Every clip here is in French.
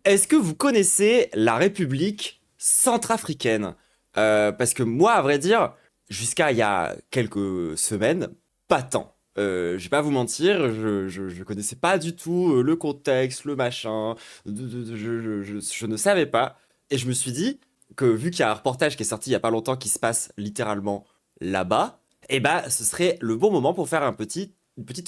Est-ce que vous connaissez la République centrafricaine? Parce que moi, à vrai dire, jusqu'à il y a quelques semaines, pas tant. Je vais pas vous mentir, je connaissais pas du tout le contexte, le machin, je ne savais pas. Et je me suis dit que vu qu'il y a un reportage qui est sorti il y a pas longtemps qui se passe littéralement là-bas, eh ben, ce serait le bon moment pour faire une petite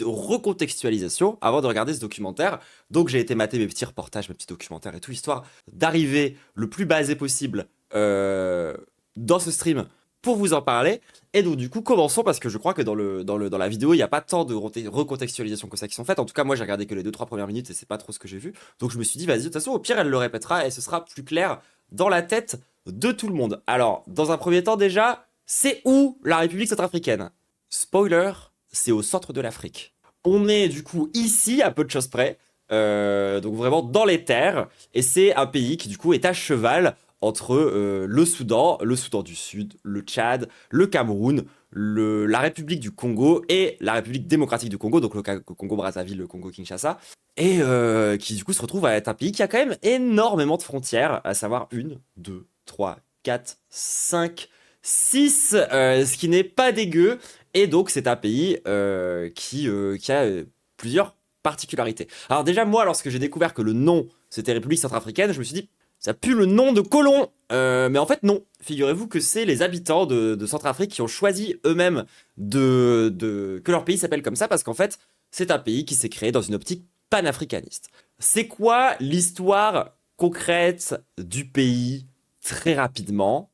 recontextualisation avant de regarder ce documentaire. Donc j'ai été mater mes petits reportages, mes petits documentaires et tout, histoire d'arriver le plus basé possible dans ce stream pour vous en parler. Et donc du coup, commençons parce que je crois que dans la vidéo, il n'y a pas tant de recontextualisation que ça qui sont faites. En tout cas, moi j'ai regardé que les 2-3 premières minutes et c'est pas trop ce que j'ai vu. Donc je me suis dit, vas-y, de toute façon, au pire, elle le répétera et ce sera plus clair dans la tête de tout le monde. Alors, dans un premier temps déjà, c'est où la République centrafricaine? Spoiler, c'est au centre de l'Afrique. On est du coup ici, à peu de choses près, donc vraiment dans les terres, et c'est un pays qui du coup est à cheval entre le Soudan du Sud, le Tchad, le Cameroun, la République du Congo et la République démocratique du Congo, donc le Congo-Brazzaville, le Congo-Kinshasa, et qui du coup se retrouve à être un pays qui a quand même énormément de frontières, à savoir une, deux, trois, quatre, cinq, six, ce qui n'est pas dégueu. Et donc, c'est un pays qui a plusieurs particularités. Alors déjà, moi, lorsque j'ai découvert que le nom, c'était République centrafricaine, je me suis dit, ça pue le nom de colon. Mais en fait, non. Figurez-vous que c'est les habitants de Centrafrique qui ont choisi eux-mêmes que leur pays s'appelle comme ça, parce qu'en fait, c'est un pays qui s'est créé dans une optique panafricaniste. C'est quoi l'histoire concrète du pays très rapidement?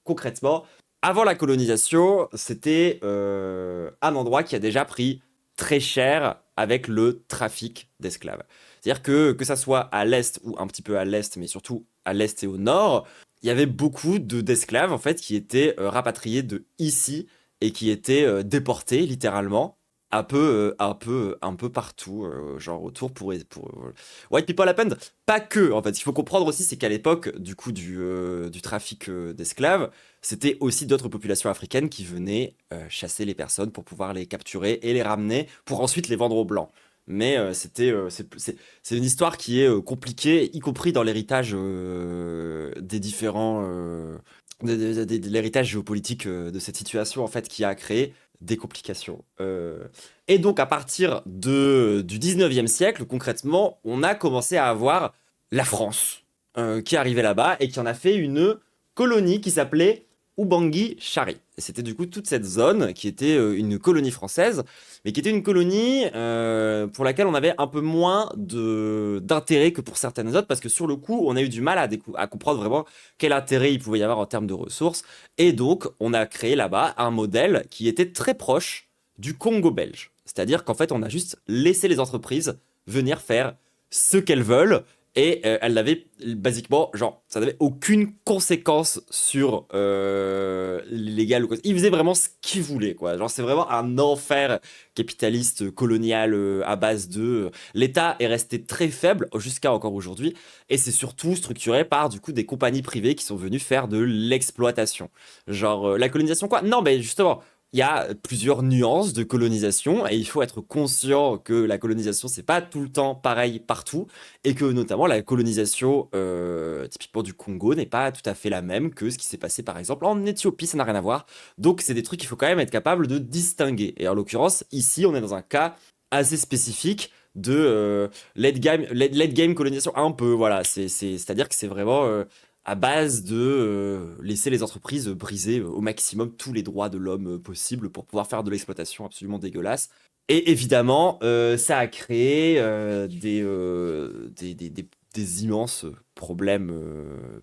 Concrètement, avant la colonisation, c'était un endroit qui a déjà pris très cher avec le trafic d'esclaves. C'est-à-dire que ça soit à l'est ou un petit peu à l'est, mais surtout à l'est et au nord, il y avait beaucoup d'esclaves en fait qui étaient rapatriés de ici et qui étaient déportés littéralement un peu partout, genre autour pour White People Happened. Pas que, en fait. Il faut comprendre aussi, c'est qu'à l'époque du coup du trafic d'esclaves, c'était aussi d'autres populations africaines qui venaient chasser les personnes pour pouvoir les capturer et les ramener pour ensuite les vendre aux blancs. Mais c'est une histoire qui est compliquée, y compris dans l'héritage des différents de l'héritage géopolitique de cette situation en fait qui a créé des complications. Et donc à partir du 19e siècle, concrètement, on a commencé à avoir la France qui est arrivée là-bas et qui en a fait une colonie qui s'appelait Ubangui-Chari. Et c'était du coup toute cette zone qui était une colonie française, mais qui était une colonie pour laquelle on avait un peu moins d'intérêt que pour certaines autres, parce que sur le coup, on a eu du mal à comprendre vraiment quel intérêt il pouvait y avoir en termes de ressources. Et donc, on a créé là-bas un modèle qui était très proche du Congo belge. C'est-à-dire qu'en fait, on a juste laissé les entreprises venir faire ce qu'elles veulent et elles n'avaient basiquement, genre, ça n'avait aucune conséquence sur l'illégal ou quoi. Ils faisaient vraiment ce qu'ils voulaient, quoi. Genre, c'est vraiment un enfer capitaliste colonial à base de. L'État est resté très faible jusqu'à encore aujourd'hui et c'est surtout structuré par du coup des compagnies privées qui sont venues faire de l'exploitation. Genre, la colonisation, quoi? Non, mais justement. Il y a plusieurs nuances de colonisation et il faut être conscient que la colonisation, c'est pas tout le temps pareil partout et que notamment la colonisation typiquement du Congo n'est pas tout à fait la même que ce qui s'est passé par exemple en Éthiopie, ça n'a rien à voir. Donc c'est des trucs qu'il faut quand même être capable de distinguer. Et en l'occurrence, ici, on est dans un cas assez spécifique de late game colonisation un peu, voilà. C'est-à-dire que c'est vraiment à base de laisser les entreprises briser au maximum tous les droits de l'homme possibles pour pouvoir faire de l'exploitation absolument dégueulasse. Et évidemment, ça a créé des immenses problèmes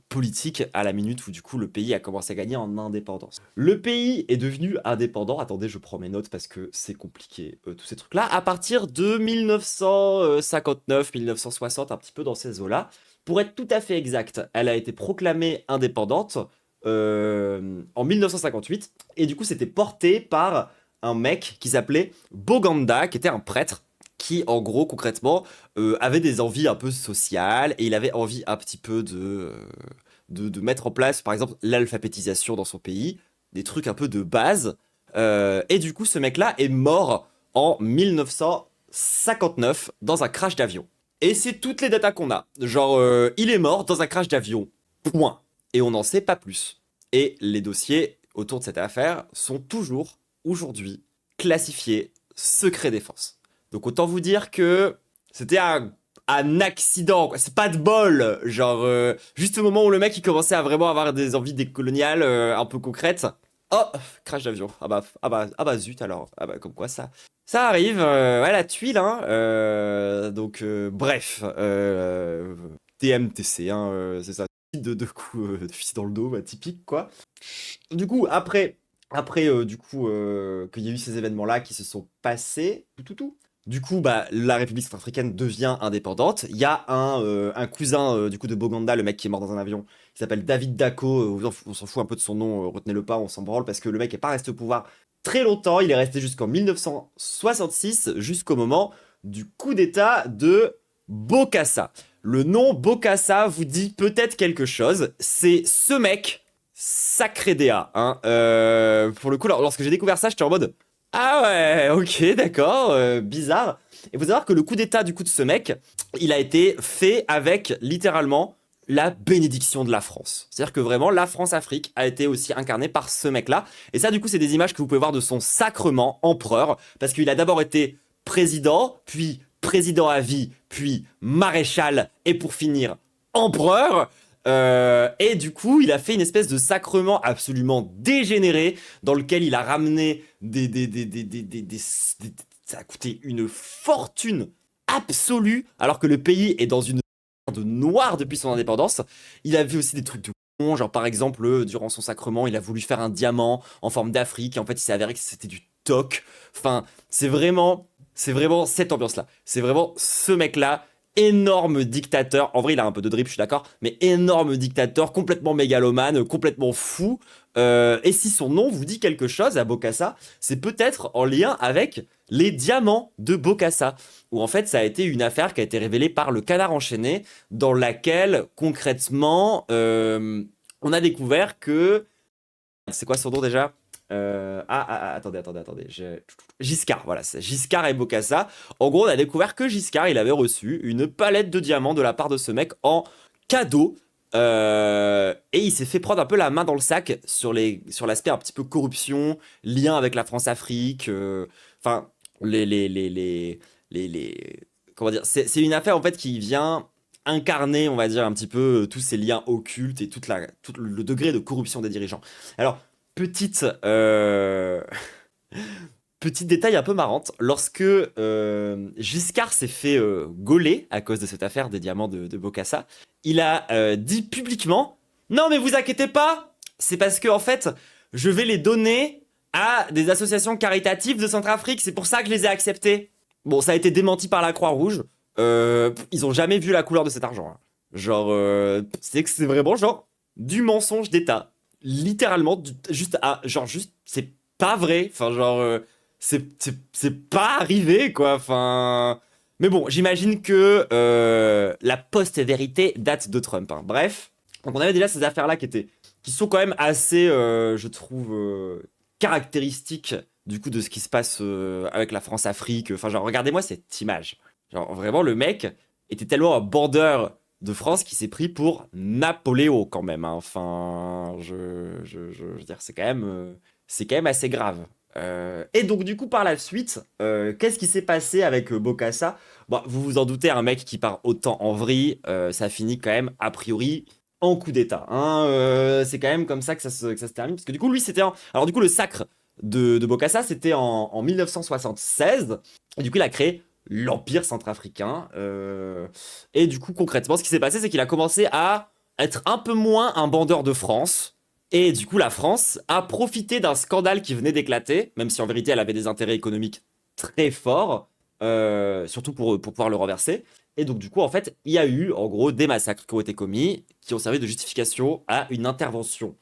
politiques à la minute où du coup le pays a commencé à gagner en indépendance. Le pays est devenu indépendant, attendez je prends mes notes parce que c'est compliqué tous ces trucs-là, à partir de 1959-1960, un petit peu dans ces eaux-là. Pour être tout à fait exact, elle a été proclamée indépendante en 1958 et du coup c'était porté par un mec qui s'appelait Boganda, qui était un prêtre, qui, en gros, concrètement, avait des envies un peu sociales, et il avait envie un petit peu de mettre en place, par exemple, l'alphabétisation dans son pays, des trucs un peu de base. Et du coup, ce mec-là est mort en 1959 dans un crash d'avion. Et c'est toutes les datas qu'on a. Genre, il est mort dans un crash d'avion. Point. Et on n'en sait pas plus. Et les dossiers autour de cette affaire sont toujours, aujourd'hui, classifiés secret défense. Donc autant vous dire que c'était un accident, quoi. C'est pas de bol. Genre, juste au moment où le mec il commençait à vraiment avoir des envies décoloniales un peu concrètes. Oh, crash d'avion. Ah bah zut alors. Ah bah comme quoi ça arrive. Ouais, la tuile, hein. Donc bref, TMTC, hein, c'est ça. De coups de fusil dans le dos, bah, typique quoi. Du coup, après du coup, qu'il y a eu ces événements-là qui se sont passés, tout. Du coup, bah, la République centrafricaine devient indépendante. Il y a un cousin du coup de Boganda, le mec qui est mort dans un avion, qui s'appelle David Dacko. On s'en fout un peu de son nom, retenez-le pas, on s'en branle parce que le mec est pas resté au pouvoir très longtemps. Il est resté jusqu'en 1966, jusqu'au moment du coup d'État de Bokassa. Le nom Bokassa vous dit peut-être quelque chose. C'est ce mec, sacré DA. Hein. Pour le coup, lorsque j'ai découvert ça, j'étais en mode ah ouais, ok, d'accord, bizarre. Et vous savoir que le coup d'état du coup de ce mec, il a été fait avec littéralement la bénédiction de la France. C'est-à-dire que vraiment, la France-Afrique a été aussi incarnée par ce mec-là. Et ça, du coup, c'est des images que vous pouvez voir de son sacrement empereur, parce qu'il a d'abord été président, puis président à vie, puis maréchal, et pour finir, empereur. Et du coup, il a fait une espèce de sacrement absolument dégénéré dans lequel il a ramené ça a coûté une fortune absolue, alors que le pays est dans une de noir depuis son indépendance. Il a vu aussi des trucs de con, genre par exemple, durant son sacrement, il a voulu faire un diamant en forme d'Afrique, et en fait, il s'est avéré que c'était du toc. Enfin, c'est vraiment cette ambiance-là. C'est vraiment ce mec-là, énorme dictateur. En vrai, il a un peu de drip, je suis d'accord, mais énorme dictateur, complètement mégalomane, complètement fou. Et si son nom vous dit quelque chose à Bokassa, c'est peut-être en lien avec les diamants de Bokassa, où en fait ça a été une affaire qui a été révélée par le Canard enchaîné, dans laquelle concrètement on a découvert que c'est quoi son nom déjà attendez. Giscard, voilà, c'est Giscard et Bokassa. En gros, on a découvert que Giscard, il avait reçu une palette de diamants de la part de ce mec en cadeau. Et il s'est fait prendre un peu la main dans le sac sur l'aspect un petit peu corruption, lien avec la France-Afrique. Enfin, les- comment dire, c'est une affaire en fait qui vient incarner, on va dire, un petit peu tous ces liens occultes et tout le degré de corruption des dirigeants. Alors, petite, petite détail un peu marrante, lorsque Giscard s'est fait gauler à cause de cette affaire des diamants de Bokassa, il a dit publiquement, non mais vous inquiétez pas, c'est parce que en fait, je vais les donner à des associations caritatives de Centrafrique, c'est pour ça que je les ai acceptés. Bon, ça a été démenti par la Croix-Rouge. Ils ont jamais vu la couleur de cet argent, hein. Genre, c'est que c'est vraiment genre du mensonge d'État. Littéralement, juste, c'est pas vrai. Enfin, genre, c'est pas arrivé, quoi. Enfin. Mais bon, j'imagine que la post-vérité date de Trump, hein. Bref. Donc, on avait déjà ces affaires-là qui sont quand même assez, je trouve, caractéristiques du coup de ce qui se passe avec la France-Afrique. Enfin, genre, regardez-moi cette image. Genre, vraiment, le mec était tellement un bandeur de France qui s'est pris pour Napoléon, quand même, hein. Enfin, je veux dire, c'est quand même assez grave. Et donc, du coup, par la suite, qu'est-ce qui s'est passé avec Bokassa? Bon, vous vous en doutez, un mec qui part autant en vrille, ça finit quand même, a priori, en coup d'État, hein. C'est quand même comme ça que ça se termine. Parce que du coup, lui, alors, du coup, le sacre de Bokassa, c'était en 1976. Et du coup, il a créé l'Empire centrafricain. Et du coup, concrètement, ce qui s'est passé, c'est qu'il a commencé à être un peu moins un bandeur de France. Et du coup, la France a profité d'un scandale qui venait d'éclater, même si en vérité, elle avait des intérêts économiques très forts, surtout pour pouvoir le renverser. Et donc, du coup, en fait, il y a eu, en gros, des massacres qui ont été commis, qui ont servi de justification à une intervention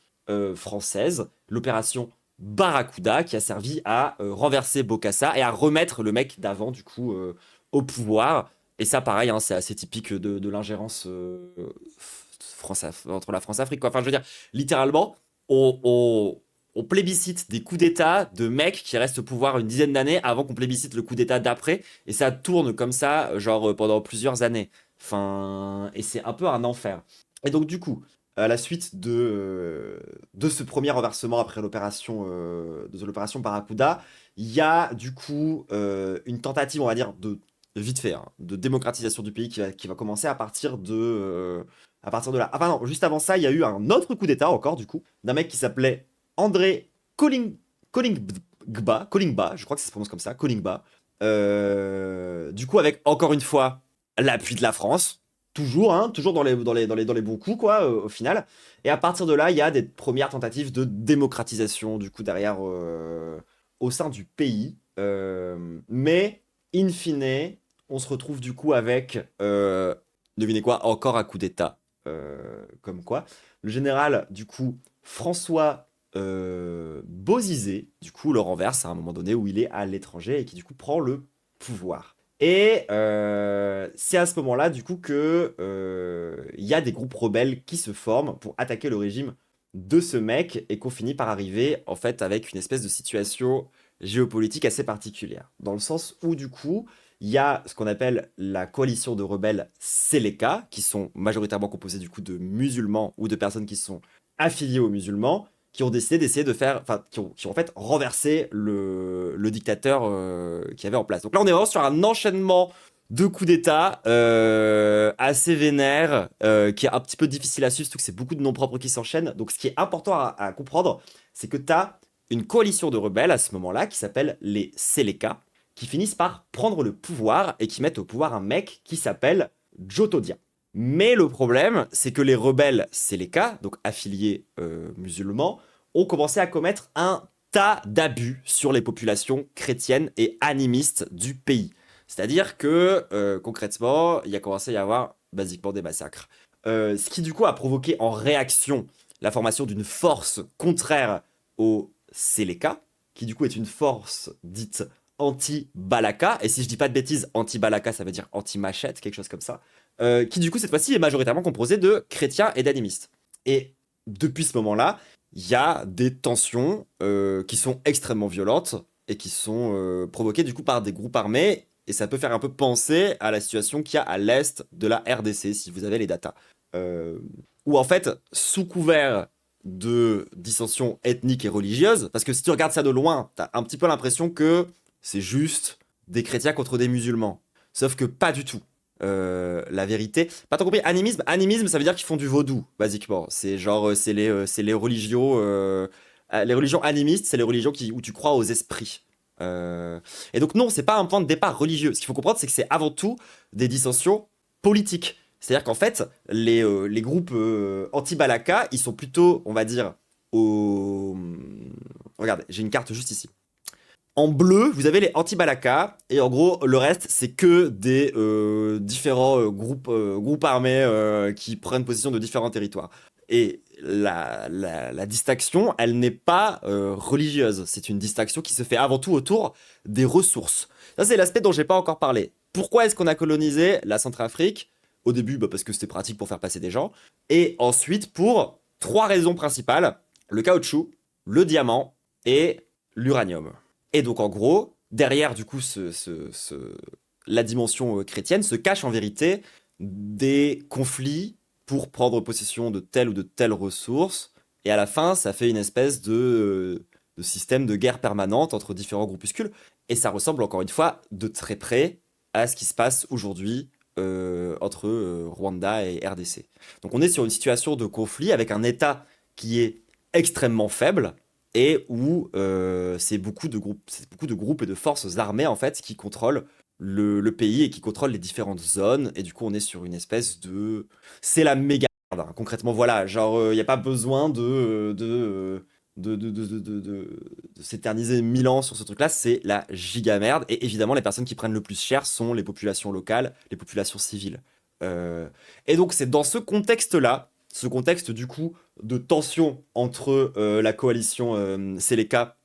française, l'opération Barracuda, qui a servi à renverser Bokassa et à remettre le mec d'avant, du coup, au pouvoir. Et ça, pareil, hein, c'est assez typique de l'ingérence entre la France et l'Afrique, quoi. Enfin, je veux dire, littéralement, on on plébiscite des coups d'état de mecs qui restent au pouvoir une dizaine d'années avant qu'on plébiscite le coup d'état d'après, et ça tourne comme ça, genre pendant plusieurs années. Enfin, et c'est un peu un enfer. Et donc du coup, à la suite de ce premier renversement après l'opération Barracuda, il y a du coup une tentative, on va dire, de vite fait, hein, de démocratisation du pays qui va commencer à partir de là. Enfin non, juste avant ça, il y a eu un autre coup d'État encore, du coup, d'un mec qui s'appelait André Kolingba, je crois que ça se prononce comme ça, Kolingba. Du coup, avec encore une fois l'appui de la France, toujours, hein, toujours dans les bons coups, quoi, au final. Et à partir de là, il y a des premières tentatives de démocratisation, du coup, derrière, au sein du pays. Mais, in fine, on se retrouve du coup avec, devinez quoi, encore un coup d'État. Comme quoi, le général, du coup, François Bozizé, du coup, le renverse à un moment donné où il est à l'étranger et qui, du coup, prend le pouvoir. Et c'est à ce moment-là, du coup, que il y a des groupes rebelles qui se forment pour attaquer le régime de ce mec et qu'on finit par arriver, en fait, avec une espèce de situation géopolitique assez particulière. Dans le sens où, du coup, il y a ce qu'on appelle la coalition de rebelles Seleka, qui sont majoritairement composés, du coup, de musulmans ou de personnes qui sont affiliées aux musulmans, qui ont décidé d'essayer de faire, enfin, qui ont en fait renversé le dictateur qui avait en place. Donc là, on est vraiment sur un enchaînement de coups d'État assez vénère, qui est un petit peu difficile à suivre, surtout que c'est beaucoup de noms propres qui s'enchaînent. Donc ce qui est important à comprendre, c'est que tu as une coalition de rebelles à ce moment-là qui s'appelle les Seleka, qui finissent par prendre le pouvoir et qui mettent au pouvoir un mec qui s'appelle Jotodia. Mais le problème, c'est que les rebelles Seleka, donc affiliés musulmans, ont commencé à commettre un tas d'abus sur les populations chrétiennes et animistes du pays. C'est-à-dire que concrètement, il a commencé à y avoir basiquement des massacres. Ce qui du coup a provoqué en réaction la formation d'une force contraire aux Seleka, qui du coup est une force dite anti-Balaka. Et si je dis pas de bêtises, anti-Balaka, ça veut dire anti-machette, quelque chose comme ça. Qui du coup, cette fois-ci, est majoritairement composé de chrétiens et d'animistes. Et depuis ce moment-là, il y a des tensions qui sont extrêmement violentes et qui sont provoquées du coup par des groupes armés. Et ça peut faire un peu penser à la situation qu'il y a à l'est de la RDC, si vous avez les datas. Euh, Où en fait, sous couvert de dissensions ethniques et religieuses, parce que si tu regardes ça de loin, t'as un petit peu l'impression que c'est juste des chrétiens contre des musulmans. Sauf que pas du tout. La vérité. Pas tant compris. Animisme, ça veut dire qu'ils font du vaudou, basiquement. C'est genre, c'est les religions animistes, c'est les religions où tu crois aux esprits. Et donc non, c'est pas un point de départ religieux. Ce qu'il faut comprendre, c'est que c'est avant tout des dissensions politiques. C'est-à-dire qu'en fait, les groupes anti-Balaka, ils sont plutôt, on va dire, au... Regardez, j'ai une carte juste ici. En bleu, vous avez les anti-Balaka, et en gros, le reste, c'est que des différents groupes armés qui prennent position de différents territoires. Et la distinction, elle n'est pas religieuse. C'est une distinction qui se fait avant tout autour des ressources. Ça, c'est l'aspect dont j'ai pas encore parlé. Pourquoi est-ce qu'on a colonisé la Centrafrique? Au début, bah, parce que c'était pratique pour faire passer des gens. Et ensuite, pour trois raisons principales. Le caoutchouc, le diamant et l'uranium. Et donc, en gros, derrière, du coup, la dimension chrétienne se cache en vérité des conflits pour prendre possession de telle ou de telle ressource. Et à la fin, ça fait une espèce de système de guerre permanente entre différents groupuscules. Et ça ressemble, encore une fois, de très près à ce qui se passe aujourd'hui entre Rwanda et RDC. Donc on est sur une situation de conflit avec un État qui est extrêmement faible et où c'est beaucoup de groupes et de forces armées en fait qui contrôlent le pays et qui contrôlent les différentes zones. Et du coup, on est sur une espèce de... C'est la méga merde, hein. Concrètement, voilà, genre, il n'y a pas besoin de s'éterniser 1000 ans sur ce truc-là, c'est la giga merde. Et évidemment, les personnes qui prennent le plus cher sont les populations locales, les populations civiles. Euh, et donc, c'est dans ce contexte-là, ce contexte du coup de tension entre la coalition Seleka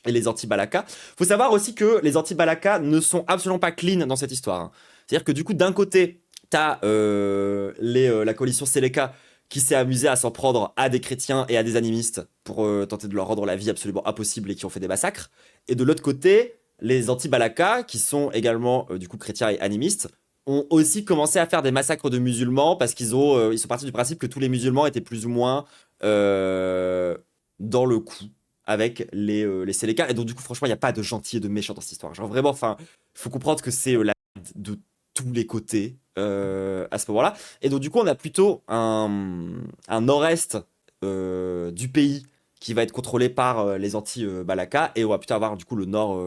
et les anti-Balaka. Faut savoir aussi que les anti-Balaka ne sont absolument pas clean dans cette histoire, hein. C'est-à-dire que du coup, d'un côté, t'as la coalition Seleka qui s'est amusé à s'en prendre à des chrétiens et à des animistes pour tenter de leur rendre la vie absolument impossible et qui ont fait des massacres. Et de l'autre côté, les anti-Balaka, qui sont également du coup chrétiens et animistes, ont aussi commencé à faire des massacres de musulmans parce qu'ils ils sont partis du principe que tous les musulmans étaient plus ou moins dans le coup avec les Séléka. Et donc du coup, franchement, il n'y a pas de gentil et de méchant dans cette histoire. Genre vraiment, enfin, il faut comprendre que c'est la de tous les côtés à ce moment-là. Et donc du coup, on a plutôt un nord-est du pays qui va être contrôlé par les anti-Balaka et on va plutôt avoir du coup le nord,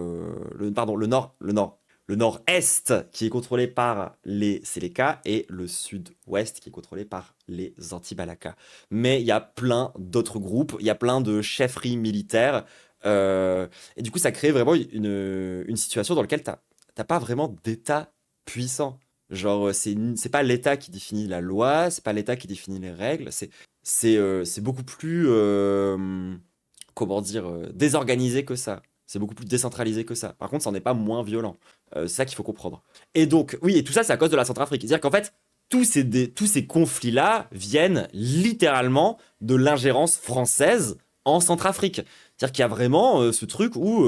le nord-est qui est contrôlé par les Séléka et le sud-ouest qui est contrôlé par les anti-Balaka. Mais il y a plein d'autres groupes, il y a plein de chefferies militaires et du coup ça crée vraiment une situation dans laquelle t'as pas vraiment d'État puissant. Genre c'est pas l'État qui définit la loi, c'est pas l'État qui définit les règles, c'est beaucoup plus comment dire désorganisé que ça. C'est beaucoup plus décentralisé que ça. Par contre, ça n'en est pas moins violent. C'est ça qu'il faut comprendre. Et donc, oui, et tout ça, c'est à cause de la Centrafrique. C'est-à-dire qu'en fait, tous ces conflits-là viennent littéralement de l'ingérence française en Centrafrique. C'est-à-dire qu'il y a vraiment ce truc où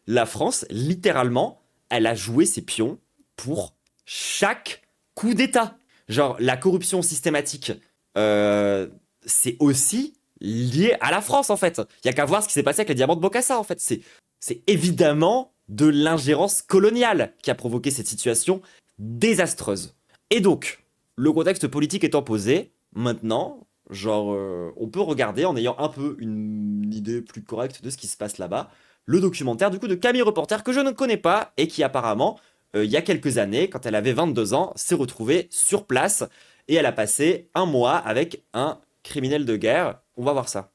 la France, littéralement, elle a joué ses pions pour chaque coup d'État. Genre, la corruption systématique, c'est aussi lié à la France, en fait. Il y a qu'à voir ce qui s'est passé avec les diamants de Bokassa, en fait. C'est évidemment de l'ingérence coloniale qui a provoqué cette situation désastreuse. Et donc, le contexte politique étant posé, maintenant, genre, on peut regarder, en ayant un peu une idée plus correcte de ce qui se passe là-bas, le documentaire du coup de Camille Reporter que je ne connais pas et qui apparemment, il y a quelques années, quand elle avait 22 ans, s'est retrouvée sur place et elle a passé un mois avec un criminel de guerre. On va voir ça.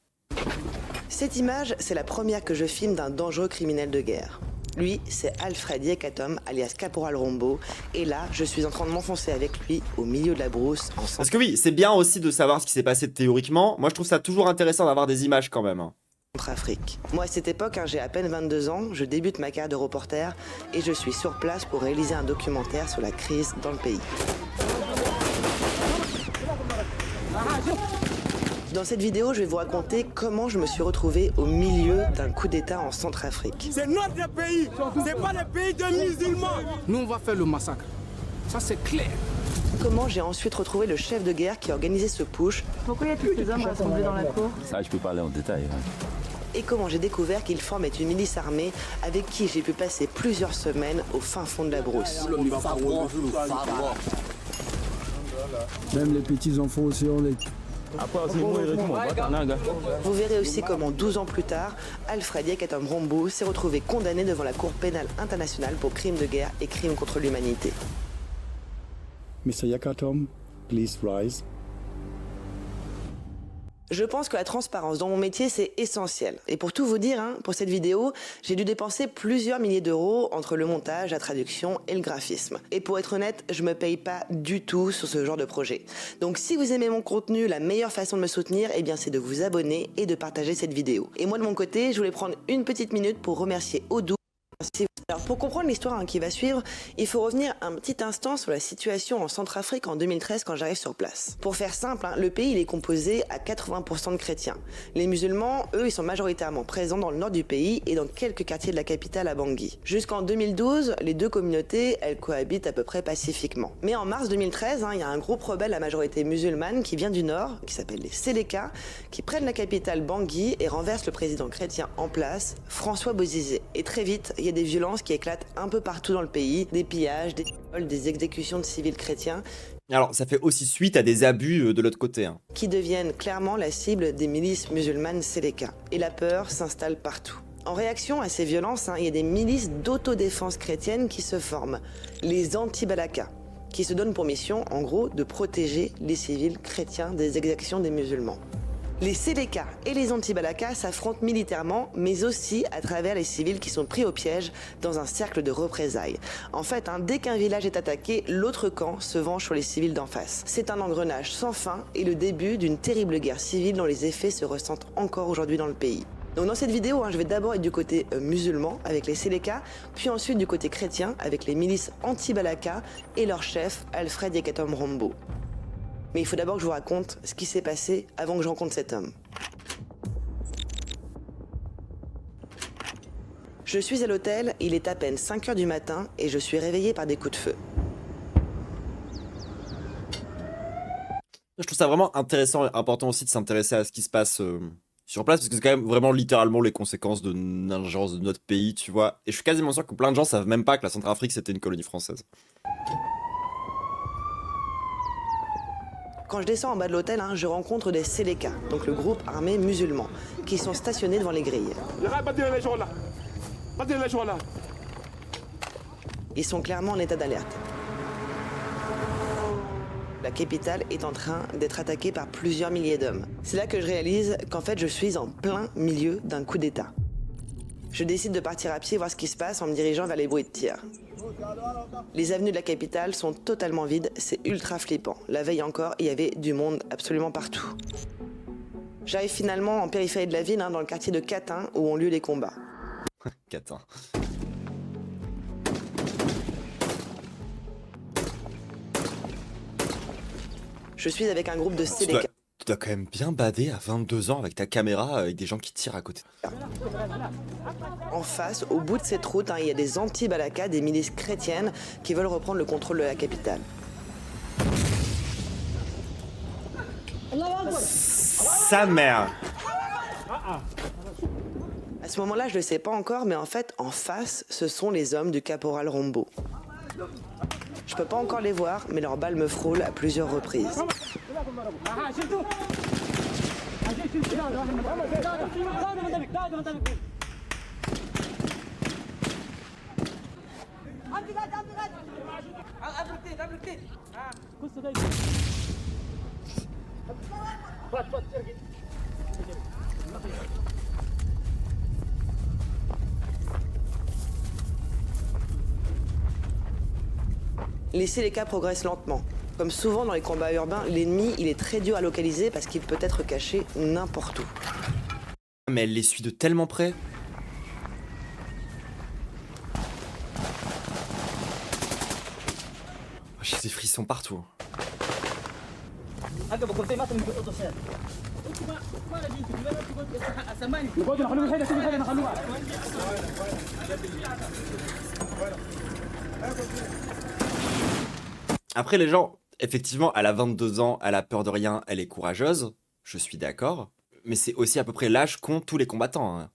Cette image, c'est la première que je filme d'un dangereux criminel de guerre. Lui, c'est Alfred Yekatom, alias Caporal Rombo. Et là, je suis en train de m'enfoncer avec lui au milieu de la brousse. Parce que oui, c'est bien aussi de savoir ce qui s'est passé théoriquement. Moi, je trouve ça toujours intéressant d'avoir des images quand même. Centrafrique. Moi, à cette époque, j'ai à peine 22 ans, je débute ma carrière de reporter et je suis sur place pour réaliser un documentaire sur la crise dans le pays. Dans cette vidéo, je vais vous raconter comment je me suis retrouvé au milieu d'un coup d'État en Centrafrique. C'est notre pays, c'est pas le pays de musulmans. Nous, on va faire le massacre. Ça, c'est clair. Comment j'ai ensuite retrouvé le chef de guerre qui organisait ce push. Pourquoi il y a tous ces hommes rassemblés dans la cour? Ça, je peux parler en détail. Et comment j'ai découvert qu'il formait une milice armée avec qui j'ai pu passer plusieurs semaines au fin fond de la brousse. Même les petits enfants aussi, on les... Vous verrez aussi comment 12 ans plus tard, Alfred Yekatom Rombo s'est retrouvé condamné devant la Cour pénale internationale pour crimes de guerre et crimes contre l'humanité. Mr. Yekatom, please rise. Je pense que la transparence dans mon métier, c'est essentiel. Et pour tout vous dire, pour cette vidéo, j'ai dû dépenser plusieurs milliers d'euros entre le montage, la traduction et le graphisme. Et pour être honnête, je me paye pas du tout sur ce genre de projet. Donc si vous aimez mon contenu, la meilleure façon de me soutenir, eh bien, c'est de vous abonner et de partager cette vidéo. Et moi, de mon côté, je voulais prendre une petite minute pour remercier Odoo. Alors pour comprendre l'histoire qui va suivre, il faut revenir un petit instant sur la situation en Centrafrique en 2013 quand j'arrive sur place. Pour faire simple, le pays il est composé à 80% de chrétiens. Les musulmans, eux, ils sont majoritairement présents dans le nord du pays et dans quelques quartiers de la capitale à Bangui. Jusqu'en 2012, les deux communautés, elles cohabitent à peu près pacifiquement. Mais en mars 2013, il y a un groupe rebelle à majorité musulmane qui vient du nord, qui s'appelle les Séléka, qui prennent la capitale Bangui et renversent le président chrétien en place, François Bozizé. Et très vite, il y a des violences qui éclatent un peu partout dans le pays, des pillages, des viols, des exécutions de civils chrétiens. Alors, ça fait aussi suite à des abus de l'autre côté. Qui deviennent clairement la cible des milices musulmanes Séléka. Et la peur s'installe partout. En réaction à ces violences, il y a des milices d'autodéfense chrétienne qui se forment, les anti-Balaka, qui se donnent pour mission, en gros, de protéger les civils chrétiens des exactions des musulmans. Les Séléka et les anti-Balaka s'affrontent militairement, mais aussi à travers les civils qui sont pris au piège dans un cercle de représailles. En fait, dès qu'un village est attaqué, l'autre camp se venge sur les civils d'en face. C'est un engrenage sans fin et le début d'une terrible guerre civile dont les effets se ressentent encore aujourd'hui dans le pays. Donc dans cette vidéo, je vais d'abord être du côté musulman avec les Séléka, puis ensuite du côté chrétien avec les milices anti-Balaka et leur chef Alfred Yekatom Rombo. Mais il faut d'abord que je vous raconte ce qui s'est passé avant que je rencontre cet homme. Je suis à l'hôtel, il est à peine 5 h du matin et je suis réveillée par des coups de feu. Je trouve ça vraiment intéressant et important aussi de s'intéresser à ce qui se passe sur place, parce que c'est quand même vraiment littéralement les conséquences de l'ingérence de notre pays, tu vois. Et je suis quasiment sûr que plein de gens savent même pas que la Centrafrique c'était une colonie française. Quand je descends en bas de l'hôtel, je rencontre des Seleka, donc le groupe armé musulman, qui sont stationnés devant les grilles. Ils sont clairement en état d'alerte. La capitale est en train d'être attaquée par plusieurs milliers d'hommes. C'est là que je réalise qu'en fait je suis en plein milieu d'un coup d'État. Je décide de partir à pied voir ce qui se passe en me dirigeant vers les bruits de tir. Les avenues de la capitale sont totalement vides, c'est ultra flippant. La veille encore, il y avait du monde absolument partout. J'arrive finalement en périphérie de la ville, dans le quartier de Katin, où ont lieu les combats. Catin. Je suis avec un groupe de Tu Seleka. dois quand même bien bader à 22 ans avec ta caméra, avec des gens qui tirent à côté. En face, au bout de cette route, il y a des anti-Balaka, des milices chrétiennes qui veulent reprendre le contrôle de la capitale. Sa mère. À ce moment-là, je ne le sais pas encore, mais en fait, en face, ce sont les hommes du caporal Rombo. Je peux pas encore les voir, mais leurs balles me frôlent à plusieurs reprises. Les Seleka progressent lentement. Comme souvent dans les combats urbains, l'ennemi, il est très dur à localiser parce qu'il peut être caché n'importe où. Mais elle les suit de tellement près. J'ai des frissons partout. Après, les gens, effectivement, elle a 22 ans, elle a peur de rien, elle est courageuse, je suis d'accord, mais c'est aussi à peu près l'âge qu'ont tous les combattants.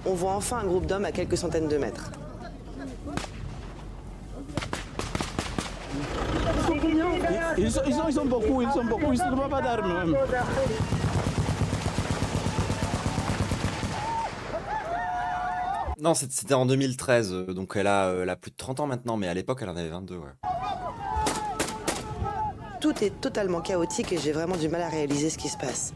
On voit enfin un groupe d'hommes à quelques centaines de mètres. Ils sont beaucoup, ils ne voient pas d'armes. Non, c'était en 2013, donc elle a plus de 30 ans maintenant, mais à l'époque elle en avait 22, ouais. Tout est totalement chaotique et j'ai vraiment du mal à réaliser ce qui se passe.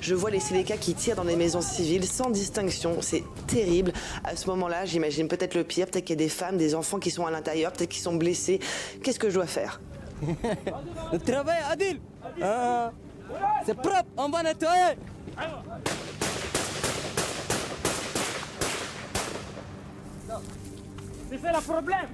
Je vois les Seleka qui tirent dans des maisons civiles sans distinction, c'est terrible. À ce moment-là, j'imagine peut-être le pire, peut-être qu'il y a des femmes, des enfants qui sont à l'intérieur, peut-être qu'ils sont blessés. Qu'est-ce que je dois faire? Le travail, Adil. C'est propre, on va nettoyer. C'est ça le problème.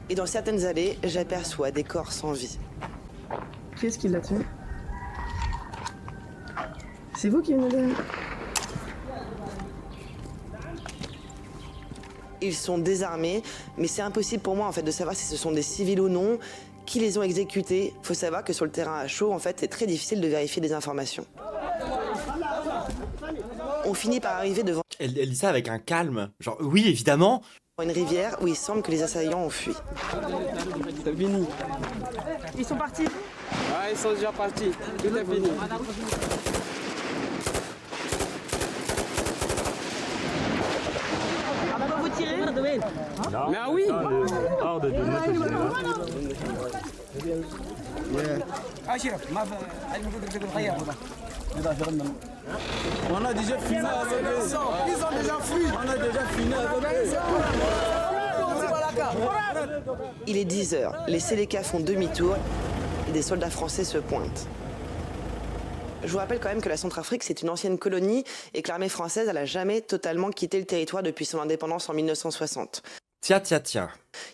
Et dans certaines allées, j'aperçois des corps sans vie. Qui est-ce qui l'a tué? C'est vous qui venez de... Ils sont désarmés, mais c'est impossible pour moi en fait de savoir si ce sont des civils ou non, qui les ont exécutés. Faut savoir que sur le terrain à chaud, en fait, c'est très difficile de vérifier des informations. On finit par arriver devant Elle dit ça avec un calme, genre oui évidemment. une rivière où il semble que les assaillants ont fui. C'est fini. Ils sont partis? Ouais, ils sont déjà partis. Tout est fini. Vous tirez? Mais oui. On a déjà fini avec eux. Ils ont déjà fui. On a déjà fini avec eux. Il est 10h, les Séléka font demi-tour et des soldats français se pointent. Je vous rappelle quand même que la Centrafrique, c'est une ancienne colonie et que l'armée française, elle n'a jamais totalement quitté le territoire depuis son indépendance en 1960. Tiens.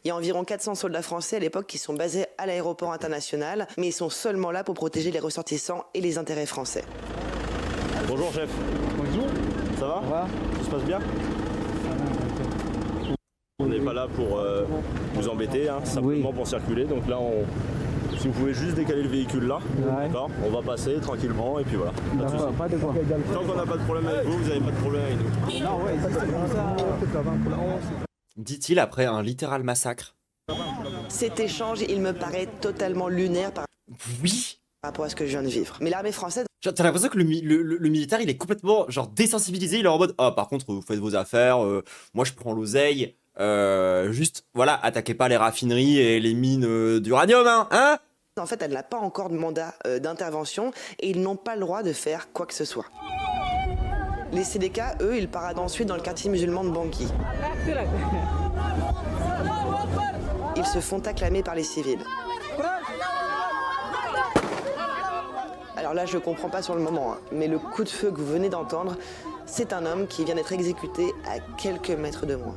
Il y a environ 400 soldats français à l'époque qui sont basés à l'aéroport international, mais ils sont seulement là pour protéger les ressortissants et les intérêts français. Bonjour chef. Bonjour. Ça va? Tout se passe bien? On n'est pas là pour vous embêter, hein, simplement pour circuler. Donc là, si vous pouvez juste décaler le véhicule là, d'accord, on va passer tranquillement et puis voilà. Pas de quoi. Tant qu'on n'a pas de problème avec vous, vous n'avez pas de problème avec nous. Non, ouais, c'est comme ça. Dit-il après un littéral massacre. Cet échange, il me paraît totalement lunaire par Oui. rapport à ce que je viens de vivre. Mais l'armée française, Genre, t'as l'impression que le militaire, il est complètement genre désensibilisé. Il est en mode, ah, par contre, vous faites vos affaires, moi je prends l'oseille. Juste, voilà, attaquez pas les raffineries et les mines d'uranium, hein? en fait, elle n'a pas encore de mandat d'intervention et ils n'ont pas le droit de faire quoi que ce soit. Les Séléka, eux, ils paradent ensuite dans le quartier musulman de Bangui. Ils se font acclamer par les civils. Alors là, je comprends pas sur le moment, hein, mais le coup de feu que vous venez d'entendre, c'est un homme qui vient d'être exécuté à quelques mètres de moi.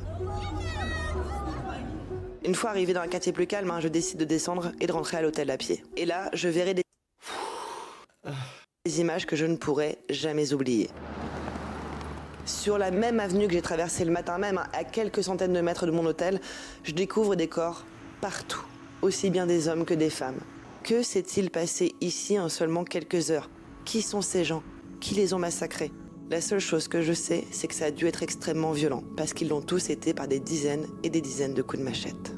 Une fois arrivé dans un quartier plus calme, je décide de descendre et de rentrer à l'hôtel à pied. Et là, je verrai des images que je ne pourrai jamais oublier. Sur la même avenue que j'ai traversée le matin même, à quelques centaines de mètres de mon hôtel, je découvre des corps partout, aussi bien des hommes que des femmes. Que s'est-il passé ici en seulement quelques heures? Qui sont ces gens? Qui les ont massacrés? La seule chose que je sais, c'est que ça a dû être extrêmement violent, parce qu'ils l'ont tous été par des dizaines et des dizaines de coups de machette.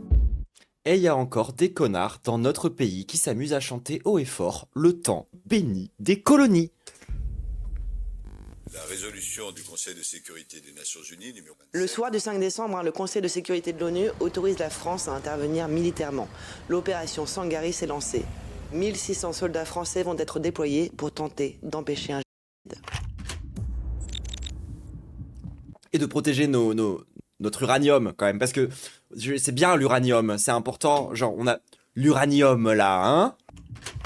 Et il y a encore des connards dans notre pays qui s'amusent à chanter haut et fort le temps béni des colonies. La résolution du Conseil de sécurité des Nations Unies, numéro 27. Le soir du 5 décembre, le Conseil de sécurité de l'ONU autorise la France à intervenir militairement. L'opération Sangaris est lancée. 1600 soldats français vont être déployés pour tenter d'empêcher un génocide. Et de protéger notre uranium quand même, parce que c'est bien l'uranium, c'est important, genre on a l'uranium là, hein.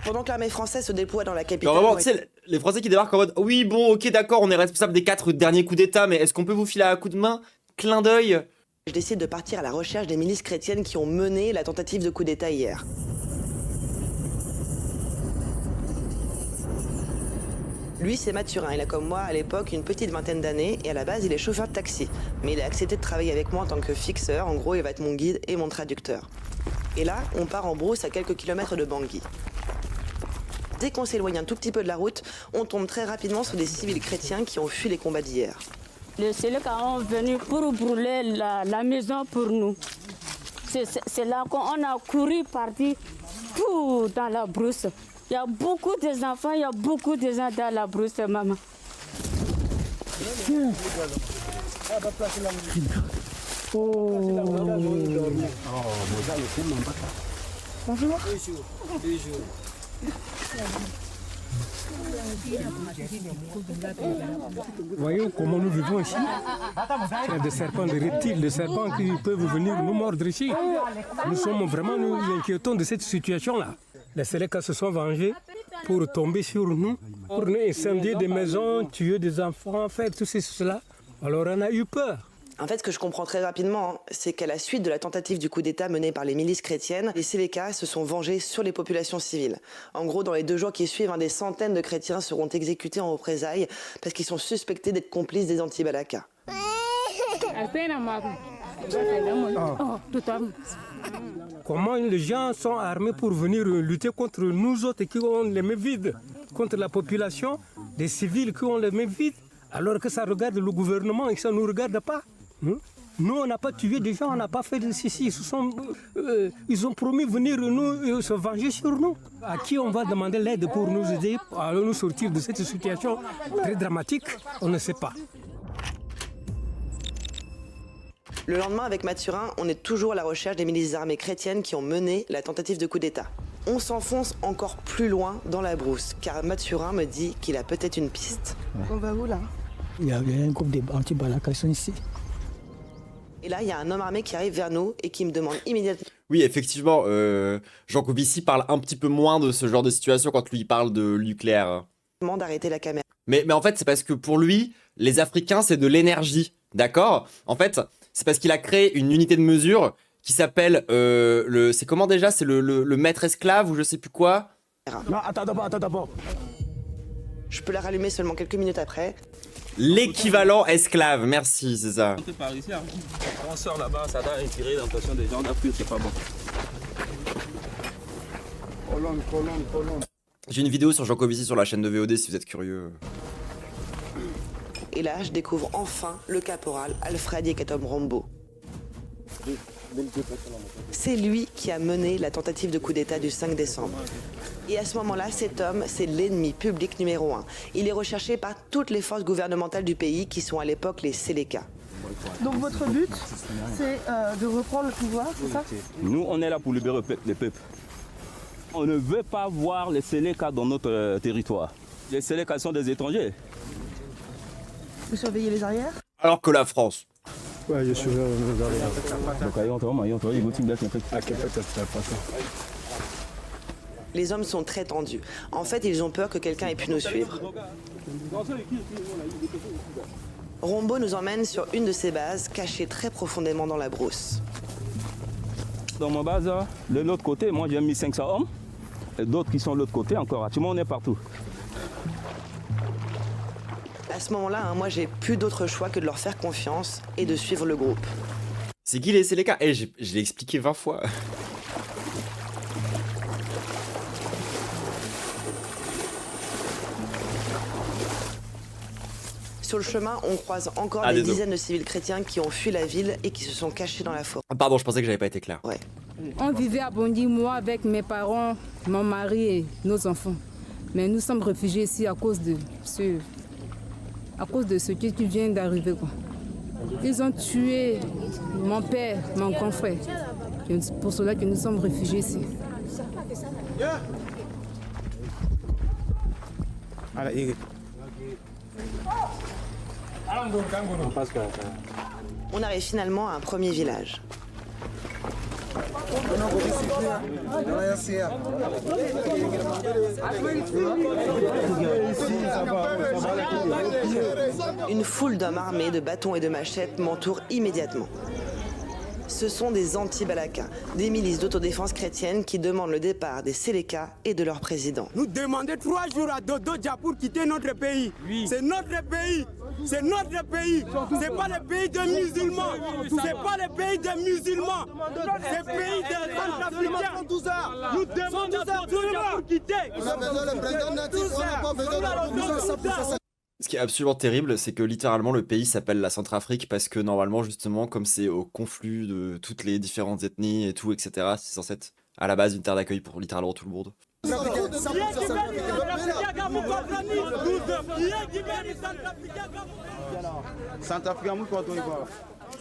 Pendant que l'armée française se déploie dans la capitale... Genre vraiment, tu sais, les Français qui débarquent en mode, oui bon ok d'accord, on est responsable des 4 derniers coups d'état, mais est-ce qu'on peut vous filer un coup de main? Clin d'œil. Je décide de partir à la recherche des milices chrétiennes qui ont mené la tentative de coup d'état hier. Lui, c'est Mathurin. Il a comme moi, à l'époque, une petite vingtaine d'années et à la base, il est chauffeur de taxi. Mais il a accepté de travailler avec moi en tant que fixeur. En gros, il va être mon guide et mon traducteur. Et là, on part en brousse à quelques kilomètres de Bangui. Dès qu'on s'éloigne un tout petit peu de la route, on tombe très rapidement sur des civils chrétiens qui ont fui les combats d'hier. Les Séléka sont venus pour brûler la maison pour nous. C'est là qu'on a couru parti tout dans la brousse. Il y a beaucoup d'enfants, il y a beaucoup de gens dans la brousse, maman. Bonjour. Voyons comment nous vivons ici. Il y a des serpents, des reptiles, des serpents qui peuvent venir nous mordre ici. Nous inquiétons de cette situation-là. Les Séléka se sont vengés pour tomber sur nous, pour nous incendier des maisons, tuer des enfants, faire tout cela. Alors on a eu peur. En fait, ce que je comprends très rapidement, c'est qu'à la suite de la tentative du coup d'État menée par les milices chrétiennes, les Séléka se sont vengés sur les populations civiles. En gros, dans les 2 jours qui suivent, des centaines de chrétiens seront exécutés en représailles parce qu'ils sont suspectés d'être complices des anti-Balaka. Comment les gens sont armés pour venir lutter contre nous autres qui ont les mains vides, contre la population, des civils qui ont les mains vides, alors que ça regarde le gouvernement et que ça ne nous regarde pas. Nous, on n'a pas tué des gens, on n'a pas fait de ceci. Ils ont promis venir nous se venger sur nous. À qui on va demander l'aide pour nous aider à nous sortir de cette situation très dramatique? On ne sait pas. Le lendemain, avec Mathurin, on est toujours à la recherche des milices armées chrétiennes qui ont mené la tentative de coup d'État. On s'enfonce encore plus loin dans la brousse, car Mathurin me dit qu'il a peut-être une piste. On va où là? Il y a un groupe d'anti-balaka ici. Et là, il y a un homme armé qui arrive vers nous et qui me demande immédiatement Oui, effectivement, Jean Covici parle un petit peu moins de ce genre de situation quand lui il parle de nucléaire. d'arrêter la caméra. Mais en fait, c'est parce que pour lui, les Africains, c'est de l'énergie, d'accord? En fait, c'est parce qu'il a créé une unité de mesure qui s'appelle c'est comment déjà? C'est le maître esclave ou je sais plus quoi? Non, attends d'abord. Je peux la rallumer seulement quelques minutes après. L'équivalent esclave, merci, c'est ça. Par ici, hein. Quand on sort là-bas, ça doit attirer l'attention des gens d'Afrique, c'est pas bon. Colonne. J'ai une vidéo sur Jean Covici sur la chaîne de VOD si vous êtes curieux. Et là, je découvre enfin le caporal Alfred Yekatom Rombo. C'est lui qui a mené la tentative de coup d'État du 5 décembre. Et à ce moment-là, cet homme, c'est l'ennemi public numéro 1. Il est recherché par toutes les forces gouvernementales du pays qui sont à l'époque les Séléka. Donc votre but, c'est de reprendre le pouvoir, c'est ça? Nous, on est là pour libérer les peuples. On ne veut pas voir les Séléka dans notre territoire. Les Séléka sont des étrangers. Vous surveillez les arrières? Alors que la France. Ouais, je suis derrière. Les hommes sont très tendus. En fait, ils ont peur que quelqu'un ait pu nous suivre. Rombo nous emmène sur une de ses bases, cachée très profondément dans la brousse. Dans ma base, de l'autre côté, moi j'ai mis 500 hommes. Et d'autres qui sont de l'autre côté encore. Actuellement, on est partout. À ce moment-là, moi, j'ai plus d'autre choix que de leur faire confiance et de suivre le groupe. C'est qui les Séléka? Eh, je l'ai expliqué 20 fois. Sur le chemin, on croise encore des dizaines de civils chrétiens qui ont fui la ville et qui se sont cachés dans la forêt. Pardon, je pensais que j'avais pas été clair. Ouais. On vivait à Bondy, moi avec mes parents, mon mari et nos enfants. Mais nous sommes réfugiés ici à cause de ce qui vient d'arriver, quoi. Ils ont tué mon père, mon grand frère. C'est pour cela que nous sommes réfugiés ici. On arrive finalement à un premier village. Une foule d'hommes armés de bâtons et de machettes m'entoure immédiatement. Ce sont des anti-balaka, des milices d'autodéfense chrétienne qui demandent le départ des Séléka et de leur président. Nous demandons 3 jours à Dodo Dia pour quitter notre pays. Oui. C'est notre pays. C'est notre pays. C'est pas le pays des musulmans. C'est pas le pays des musulmans. C'est le pays des Centrafricains. Nous demandons à Dodo Dia pour quitter. Ce qui est absolument terrible, c'est que littéralement le pays s'appelle la Centrafrique parce que normalement, justement, comme c'est au confluent de toutes les différentes ethnies et tout, etc., c'est censé être à la base une terre d'accueil pour littéralement tout le monde.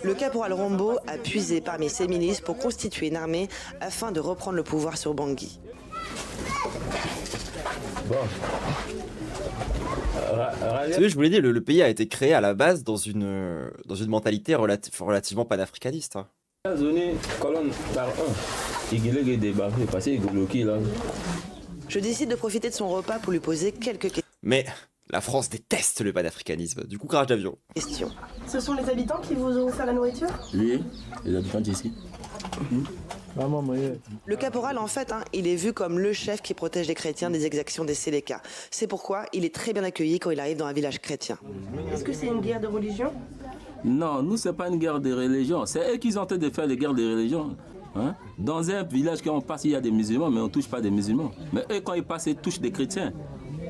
Le caporal Rombo a puisé parmi ses milices pour constituer une armée afin de reprendre le pouvoir sur Bangui. Bon. Vous savez, je vous l'ai dit, le pays a été créé à la base dans une mentalité relativement panafricaniste. Hein. Je décide de profiter de son repas pour lui poser quelques questions. Mais la France déteste le panafricanisme, du coup crash d'avion. Ce sont les habitants qui vous ont offert la nourriture? Oui, les habitants d'ici. Le caporal, en fait, il est vu comme le chef qui protège les chrétiens des exactions des Séléka. C'est pourquoi il est très bien accueilli quand il arrive dans un village chrétien. Est-ce que c'est une guerre de religion? Non, nous, c'est pas une guerre de religion. C'est eux qui sont en train de faire les guerres de religion. Hein? Dans un village, quand on passe, il y a des musulmans, mais on ne touche pas des musulmans. Mais eux, quand ils passent, ils touchent des chrétiens.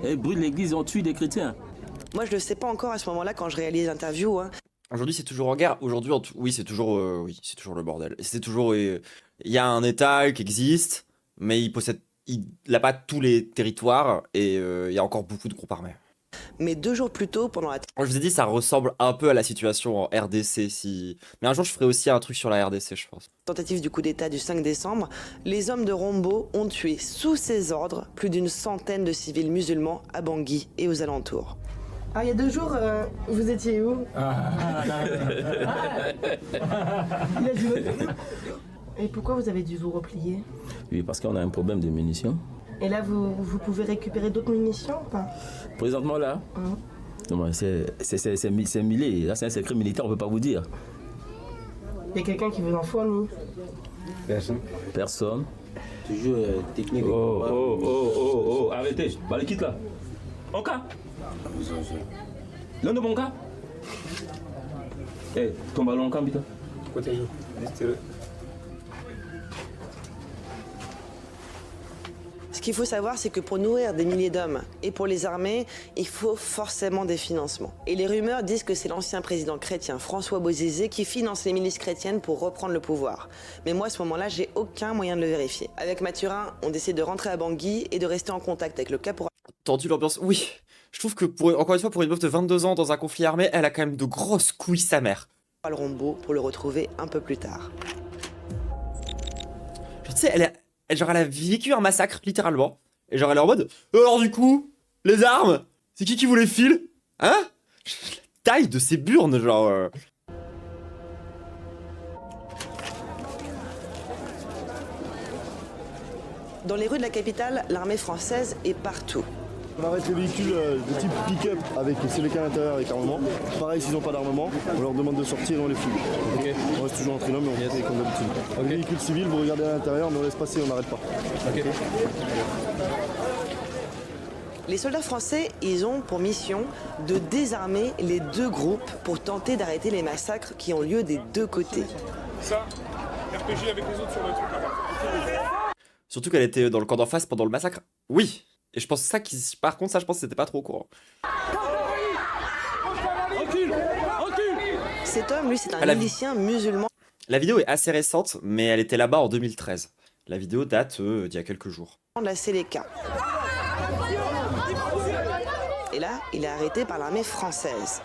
Et ils brûlent l'église, on tue des chrétiens. Moi, je ne le sais pas encore à ce moment-là quand je réalise l'interview. Aujourd'hui, c'est toujours en guerre. Aujourd'hui, oui, c'est toujours le bordel. C'est toujours, il y a un État qui existe, mais il n'a pas tous les territoires et il y a encore beaucoup de groupes armés. mais 2 jours plus tôt, pendant la Je vous ai dit, ça ressemble un peu à la situation en RDC. Mais un jour, je ferai aussi un truc sur la RDC, je pense. tentative du coup d'État du 5 décembre, les hommes de Rombo ont tué sous ses ordres plus d'une centaine de civils musulmans à Bangui et aux alentours. Ah, il y a 2 jours, vous étiez où? Il a dit... Et pourquoi vous avez dû vous replier? Oui, parce qu'on a un problème de munitions. Et là, vous pouvez récupérer d'autres munitions ou pas? Présentement là, c'est millé. Là, c'est un secret militaire, on ne peut pas vous dire. Il y a quelqu'un qui vous en fournit? Personne. Toujours technique. Oh, arrêtez. Bah, les quitte là. En cas. L'un de mon cas. Eh, ton ballon en camp, putain. Ce qu'il faut savoir, c'est que pour nourrir des milliers d'hommes et pour les armées, il faut forcément des financements. Et les rumeurs disent que c'est l'ancien président chrétien François Bozizé qui finance les milices chrétiennes pour reprendre le pouvoir. Mais moi, à ce moment-là, j'ai aucun moyen de le vérifier. Avec Mathurin, on décide de rentrer à Bangui et de rester en contact avec le caporal. Tendu l'ambiance. Oui, je trouve que, encore une fois, pour une meuf de 22 ans dans un conflit armé, elle a quand même de grosses couilles sa mère. Rombo pour le retrouver un peu plus tard. Tu sais, elle a vécu un massacre, littéralement. Et genre, elle est en mode, alors du coup, les armes, c'est qui vous les file? Hein? La taille de ces burnes, genre... Dans les rues de la capitale, l'armée française est partout. On arrête les véhicules de type pick-up avec CLK à l'intérieur avec armement. Pareil, s'ils n'ont pas d'armement, on leur demande de sortir et on les fouille. Okay. On reste toujours entre hommes et on fait comme d'habitude. Okay. Les véhicules civils, vous regardez à l'intérieur, mais on laisse passer, on n'arrête pas. Okay. Les soldats français, ils ont pour mission de désarmer les 2 groupes pour tenter d'arrêter les massacres qui ont lieu des 2 côtés. Ça, RPG avec les autres sur le truc là-bas. Surtout qu'elle était dans le camp d'en face pendant le massacre. Oui. Et je pense ça par contre, ça, je pense que c'était pas trop au courant. Cet homme, lui, c'est un milicien musulman. La vidéo est assez récente, mais elle était là-bas en 2013. La vidéo date d'il y a quelques jours. De la CLK. Et là, il est arrêté par l'armée française.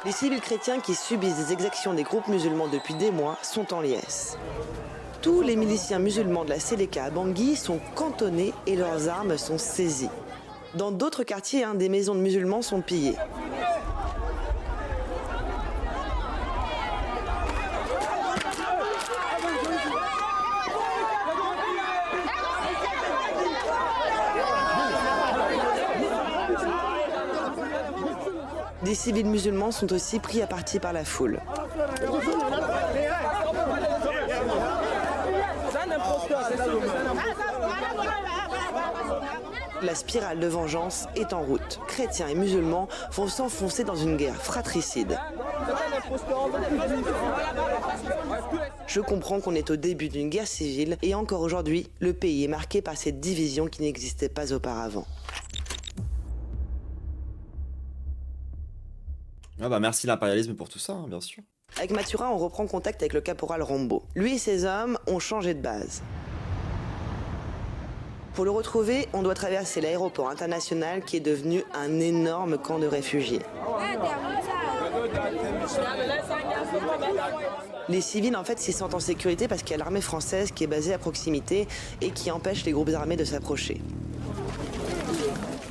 Les civils chrétiens qui subissent des exactions des groupes musulmans depuis des mois sont en liesse. Tous les miliciens musulmans de la CLK à Bangui sont cantonnés et leurs armes sont saisies. Dans d'autres quartiers, des maisons de musulmans sont pillées. Des civils musulmans sont aussi pris à partie par la foule. La spirale de vengeance est en route. Chrétiens et musulmans vont s'enfoncer dans une guerre fratricide. Je comprends qu'on est au début d'une guerre civile et encore aujourd'hui, le pays est marqué par cette division qui n'existait pas auparavant. Ah bah merci l'impérialisme pour tout ça, bien sûr. Avec Mathurin, on reprend contact avec le caporal Rombo. Lui et ses hommes ont changé de base. Pour le retrouver, on doit traverser l'aéroport international qui est devenu un énorme camp de réfugiés. Les civils, en fait, s'y sentent en sécurité parce qu'il y a l'armée française qui est basée à proximité et qui empêche les groupes armés de s'approcher.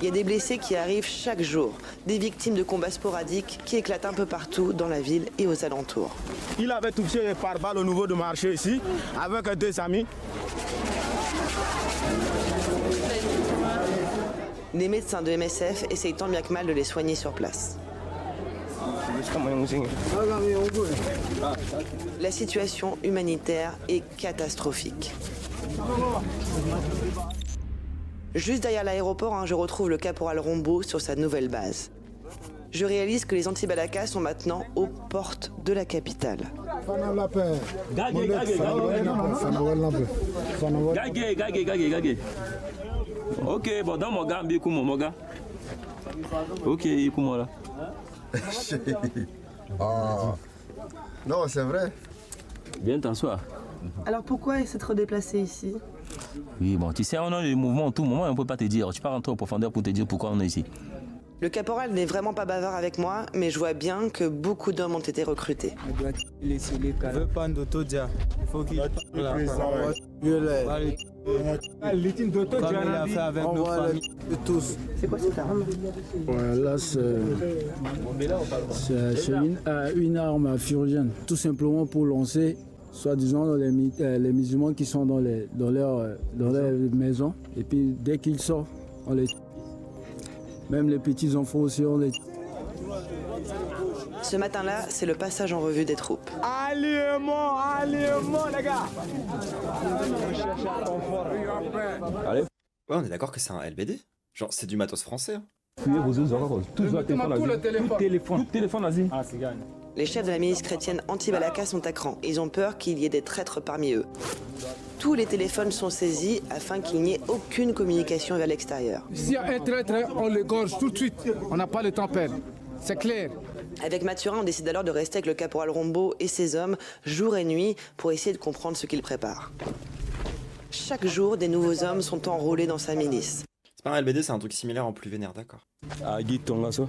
Il y a des blessés qui arrivent chaque jour, des victimes de combats sporadiques qui éclatent un peu partout dans la ville et aux alentours. Il avait touché par balle au niveau du marché ici, avec 2 amis. Les médecins de MSF essayent tant bien que mal de les soigner sur place. La situation humanitaire est catastrophique. Juste derrière l'aéroport, je retrouve le caporal Rombo sur sa nouvelle base. Je réalise que les anti-Balaka sont maintenant aux portes de la capitale. Ok, bon, dans mon gars, mon gars. Ok, pour moi là. Oh. Non, c'est vrai. Viens t'asseoir. Alors pourquoi s'être déplacé ici? Oui, bon, tu sais, on a le mouvement en tout moment, on ne peut pas te dire. Tu peux rentrer en profondeur pour te dire pourquoi on est ici. Le caporal n'est vraiment pas bavard avec moi, mais je vois bien que beaucoup d'hommes ont été recrutés. Il veut pas d'autodia. Il faut qu'il comme il a fait avec nos familles tous. C'est quoi cette arme? Ouais, là, c'est une arme furigène, tout simplement pour lancer, soi-disant, les musulmans qui sont dans leur maison. Et puis, dès qu'ils sortent, on les tue. Même les petits enfants aussi, on les tue. Ce matin-là, c'est le passage en revue des troupes. Alliement, les gars. Allez. Ouais, on est d'accord que c'est un LBD. Genre, c'est du matos français. Hein. Les chefs de la milice chrétienne anti-Balaka sont à cran. Ils ont peur qu'il y ait des traîtres parmi eux. Tous les téléphones sont saisis afin qu'il n'y ait aucune communication vers l'extérieur. S'il y a un traître, on l'égorge tout de suite. On n'a pas le temps à perdre. C'est clair. Avec Mathurin, on décide alors de rester avec le caporal Rombaud et ses hommes, jour et nuit, pour essayer de comprendre ce qu'il prépare. Chaque jour, des nouveaux hommes sont enrôlés dans sa milice. C'est pas un LBD, c'est un truc similaire en plus vénère, d'accord. Ah, Guy, ton là, ça.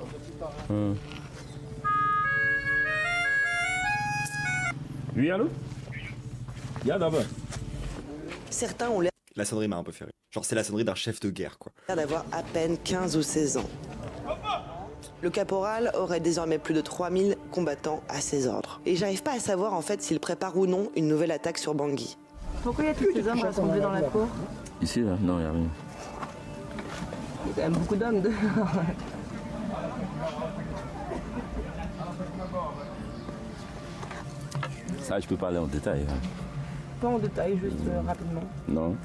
Oui, allô? Y'a d'abord. Certains ont l'air La sonnerie m'a un peu fait rire. Genre, c'est la sonnerie d'un chef de guerre, quoi. d'avoir à peine 15 ou 16 ans. Le caporal aurait désormais plus de 3000 combattants à ses ordres. Et j'arrive pas à savoir en fait s'il prépare ou non une nouvelle attaque sur Bangui. Pourquoi il y a tous ces hommes rassemblés dans la cour? Ici, là? Non, il n'y a rien. Il y a quand même beaucoup d'hommes dehors. Ça, je peux pas aller en détail. Hein. Pas en détail, juste rapidement. Non.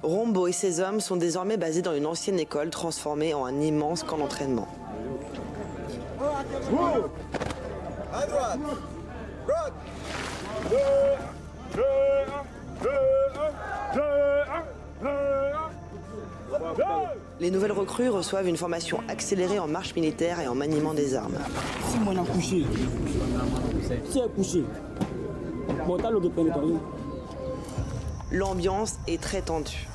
Rombaud et ses hommes sont désormais basés dans une ancienne école transformée en un immense camp d'entraînement. À droite. Droite. Les nouvelles recrues reçoivent une formation accélérée en marche militaire et en maniement des armes. Si moi, on a couché. Si elle a couché. Bon, t'as le pénétré. L'ambiance est très tendue.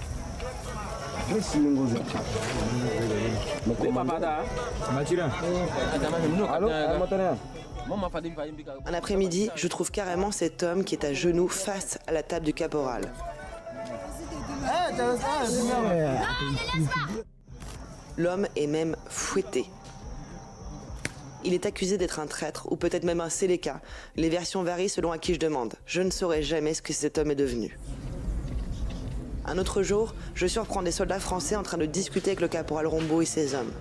Un après-midi, je trouve carrément cet homme qui est à genoux face à la table du caporal. L'homme est même fouetté. Il est accusé d'être un traître ou peut-être même un séléka. Les versions varient selon à qui je demande. Je ne saurais jamais ce que cet homme est devenu. Un autre jour, je surprends des soldats français en train de discuter avec le caporal Rombaud et ses hommes.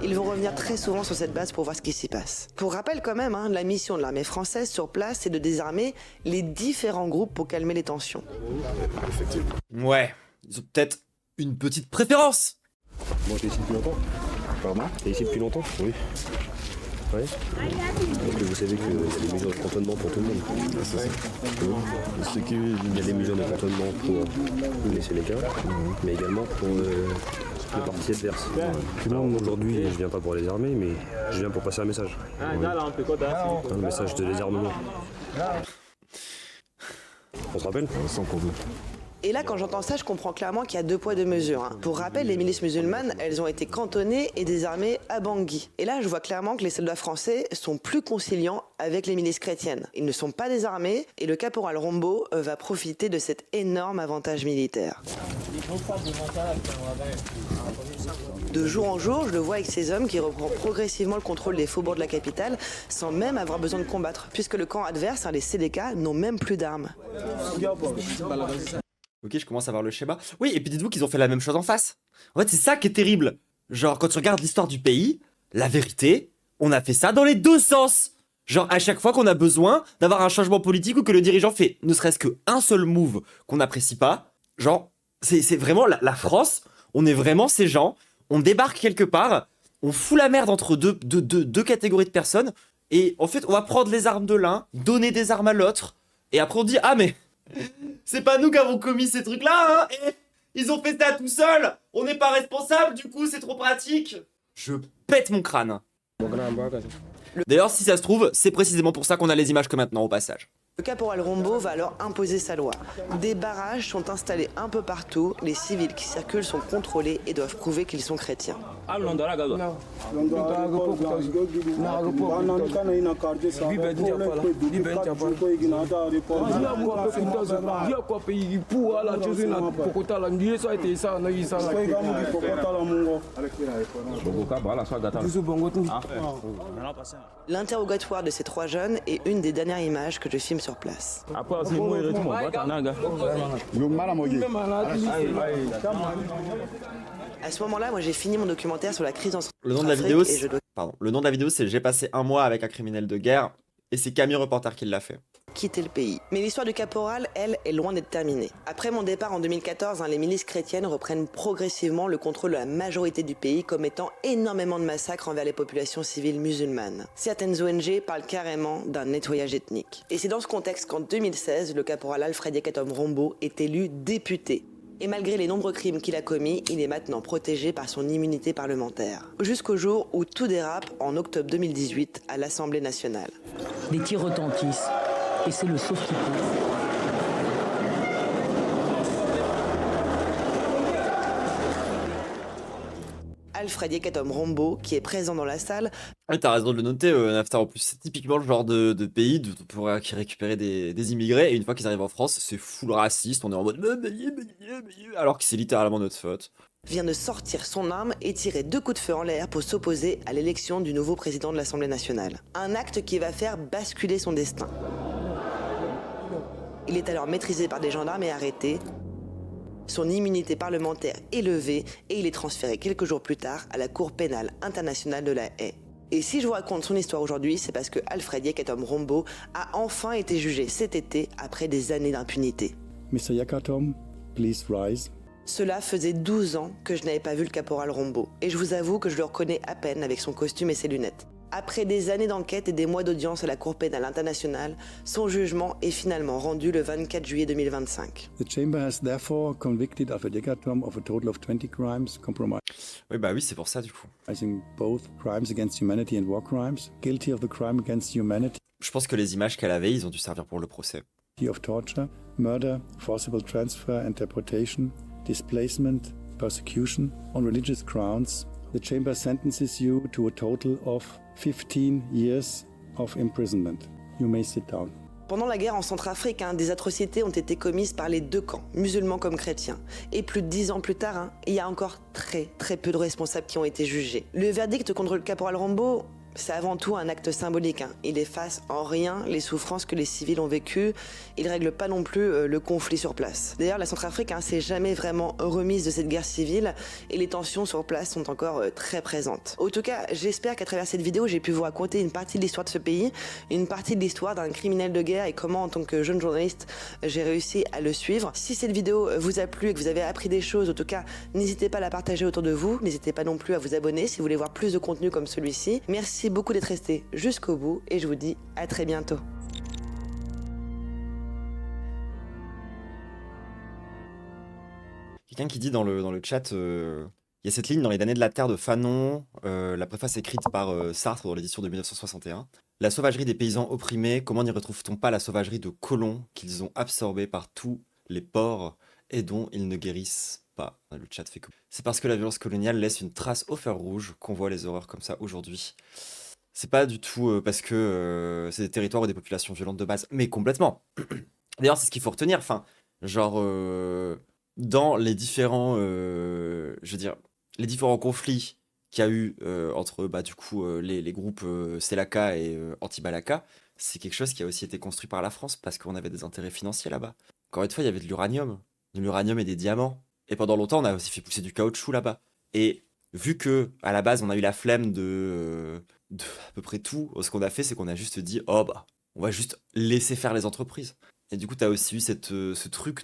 Ils vont revenir très souvent sur cette base pour voir ce qui s'y passe. Pour rappel quand même, la mission de l'armée française sur place, c'est de désarmer les différents groupes pour calmer les tensions. Ouais, ils ont peut-être une petite préférence. Moi, t'es ici depuis longtemps. Pardon? T'es ici depuis longtemps? Oui. Ouais. Donc vous savez qu'il y a des mesures de cantonnement pour tout le monde. C'est ça. C'est qu'il y a des mesures de cantonnement pour les Sénéca, mais également pour le parti adverse. Alors aujourd'hui, je viens pas pour les armer, mais je viens pour passer un message. Un message de désarmement. On se rappelle? Sans problème. Et là, quand j'entends ça, je comprends clairement qu'il y a deux poids, deux mesures. Pour rappel, les milices musulmanes, elles ont été cantonnées et désarmées à Bangui. Et là, je vois clairement que les soldats français sont plus conciliants avec les milices chrétiennes. Ils ne sont pas désarmés et le caporal Rombaud va profiter de cet énorme avantage militaire. De jour en jour, je le vois avec ces hommes qui reprend progressivement le contrôle des faubourgs de la capitale sans même avoir besoin de combattre, puisque le camp adverse, les CDK, n'ont même plus d'armes. Ok, je commence à voir le schéma. Oui, et puis dites-vous qu'ils ont fait la même chose en face. En fait, c'est ça qui est terrible. Genre, quand tu regardes l'histoire du pays, la vérité, on a fait ça dans les deux sens. Genre, à chaque fois qu'on a besoin d'avoir un changement politique ou que le dirigeant fait ne serait-ce qu'un seul move qu'on n'apprécie pas, genre, c'est vraiment la France, on est vraiment ces gens, on débarque quelque part, on fout la merde entre deux catégories de personnes, et en fait, on va prendre les armes de l'un, donner des armes à l'autre, et après on dit « Ah mais, c'est pas nous qui avons commis ces trucs-là, hein, et ils ont fait ça tout seuls, on n'est pas responsable, du coup c'est trop pratique !» Je pète mon crâne. D'ailleurs, si ça se trouve, c'est précisément pour ça qu'on a les images que maintenant au passage. Le caporal Rombo va alors imposer sa loi. Des barrages sont installés un peu partout, les civils qui circulent sont contrôlés et doivent prouver qu'ils sont chrétiens. L'interrogatoire de ces 3 jeunes est une des dernières images que je filme sur place. À ce moment-là, moi j'ai fini mon documentaire sur la crise en Le nom de la vidéo, le nom de la vidéo, c'est J'ai passé un mois avec un criminel de guerre, et c'est Camille Reporter qui l'a fait. Quitter le pays. Mais l'histoire du caporal, elle, est loin d'être terminée. Après mon départ en 2014, les milices chrétiennes reprennent progressivement le contrôle de la majorité du pays, commettant énormément de massacres envers les populations civiles musulmanes. Certaines ONG parlent carrément d'un nettoyage ethnique. Et c'est dans ce contexte qu'en 2016, le caporal Alfred Yakatom Rombo est élu député. Et malgré les nombreux crimes qu'il a commis, il est maintenant protégé par son immunité parlementaire. Jusqu'au jour où tout dérape en octobre 2018 à l'Assemblée nationale. Des tirs retentissent. Et c'est le sauve qui peut. Alfred Yakatom Rombo, qui est présent dans la salle. Ouais, t'as raison de le noter, Naftar. En plus, c'est typiquement le genre de pays qui récupérer des immigrés, et une fois qu'ils arrivent en France, c'est full raciste. On est en mode alors que c'est littéralement notre faute. Vient de sortir son arme et tirer 2 coups de feu en l'air pour s'opposer à l'élection du nouveau président de l'Assemblée nationale. Un acte qui va faire basculer son destin. Il est alors maîtrisé par des gendarmes et arrêté. Son immunité parlementaire est levée et il est transféré quelques jours plus tard à la Cour pénale internationale de La Haye. Et si je vous raconte son histoire aujourd'hui, c'est parce que Alfred Yakatom Rombo a enfin été jugé cet été après des années d'impunité. Mr. Yakatom, please rise. Cela faisait 12 ans que je n'avais pas vu le caporal Rombo, et je vous avoue que je le reconnais à peine avec son costume et ses lunettes. Après des années d'enquête et des mois d'audience à la Cour pénale internationale, son jugement est finalement rendu le 24 juillet 2025. The chamber has therefore convicted Alfred Yakatom of a total of 20 crimes compromising. Oui, bah oui, c'est pour ça du coup. Both crimes against humanity and war crimes, guilty of the crime against humanity. Je pense que les images qu'elle avait, ils ont dû servir pour le procès. Of torture, murder, forcible transfer and deportation, displacement, persecution on religious grounds. The chamber sentences you to a total of 15 years of imprisonment. You may sit down. Pendant la guerre en Centrafrique, des atrocités ont été commises par les 2 camps, musulmans comme chrétiens. Et plus de 10 ans plus tard, il y a encore très peu de responsables qui ont été jugés. Le verdict contre le caporal Rombo, c'est avant tout un acte symbolique. Il efface en rien les souffrances que les civils ont vécues. Il règle pas non plus le conflit sur place. D'ailleurs, la Centrafrique s'est jamais vraiment remise de cette guerre civile et les tensions sur place sont encore très présentes. En tout cas, j'espère qu'à travers cette vidéo, j'ai pu vous raconter une partie de l'histoire de ce pays, une partie de l'histoire d'un criminel de guerre et comment, en tant que jeune journaliste, j'ai réussi à le suivre. Si cette vidéo vous a plu et que vous avez appris des choses, en tout cas, n'hésitez pas à la partager autour de vous. N'hésitez pas non plus à vous abonner si vous voulez voir plus de contenu comme celui-ci. Merci beaucoup d'être resté jusqu'au bout et je vous dis à très bientôt. Quelqu'un qui dit dans le chat, il y a cette ligne dans Les damnés de la terre de Fanon, la préface écrite par Sartre dans l'édition de 1961. La sauvagerie des paysans opprimés, comment n'y retrouve-t-on pas la sauvagerie de colons qu'ils ont absorbés par tous les ports et dont ils ne guérissent pas. Le chat fait que... C'est parce que la violence coloniale laisse une trace au fer rouge qu'on voit les horreurs comme ça aujourd'hui. C'est pas du tout parce que c'est des territoires ou des populations violentes de base, mais complètement. D'ailleurs, c'est ce qu'il faut retenir. Enfin, genre, dans les différents, les différents conflits qu'il y a eu entre, du coup, les groupes Selaka et Anti-Balaka, c'est quelque chose qui a aussi été construit par la France parce qu'on avait des intérêts financiers là-bas. Encore une fois, il y avait de l'uranium et des diamants. Et pendant longtemps, on a aussi fait pousser du caoutchouc là-bas. Et vu que à la base, on a eu la flemme de à peu près tout, ce qu'on a fait, c'est qu'on a juste dit, on va juste laisser faire les entreprises. Et du coup, tu as aussi eu ce truc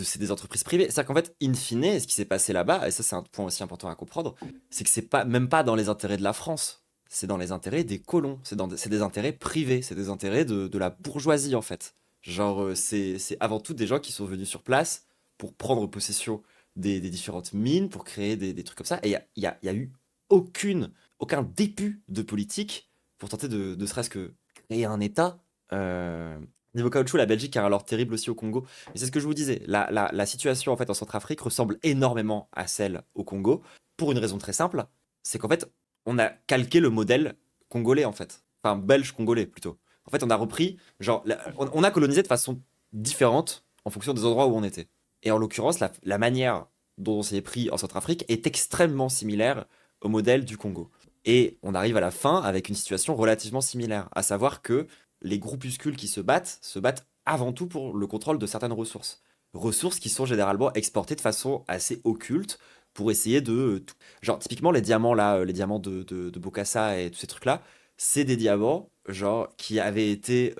c'est des entreprises privées. C'est-à-dire qu'en fait, in fine, ce qui s'est passé là-bas, et ça c'est un point aussi important à comprendre, c'est que c'est même pas dans les intérêts de la France, c'est dans les intérêts des colons, c'est des intérêts privés, c'est des intérêts de la bourgeoisie en fait. Genre, c'est avant tout des gens qui sont venus sur place pour prendre possession des différentes mines, pour créer des trucs comme ça, et il y a eu aucune aucun début de politique pour tenter de ne serait-ce que créer un État. Niveau caoutchouc, la Belgique a alors terrible aussi au Congo. Mais c'est ce que je vous disais, la situation en fait en Centrafrique ressemble énormément à celle au Congo, pour une raison très simple, c'est qu'en fait, on a calqué le modèle congolais en fait. Enfin, belge-congolais plutôt. En fait, on a repris, genre, on a colonisé de façon différente en fonction des endroits où on était. Et en l'occurrence, la manière dont on s'est pris en Centrafrique est extrêmement similaire au modèle du Congo. Et on arrive à la fin avec une situation relativement similaire, à savoir que les groupuscules qui se battent avant tout pour le contrôle de certaines ressources. Ressources qui sont généralement exportées de façon assez occulte pour essayer de... Genre, typiquement, les diamants là, les diamants de Bokassa et tous ces trucs-là, c'est des diamants, genre, qui avaient été...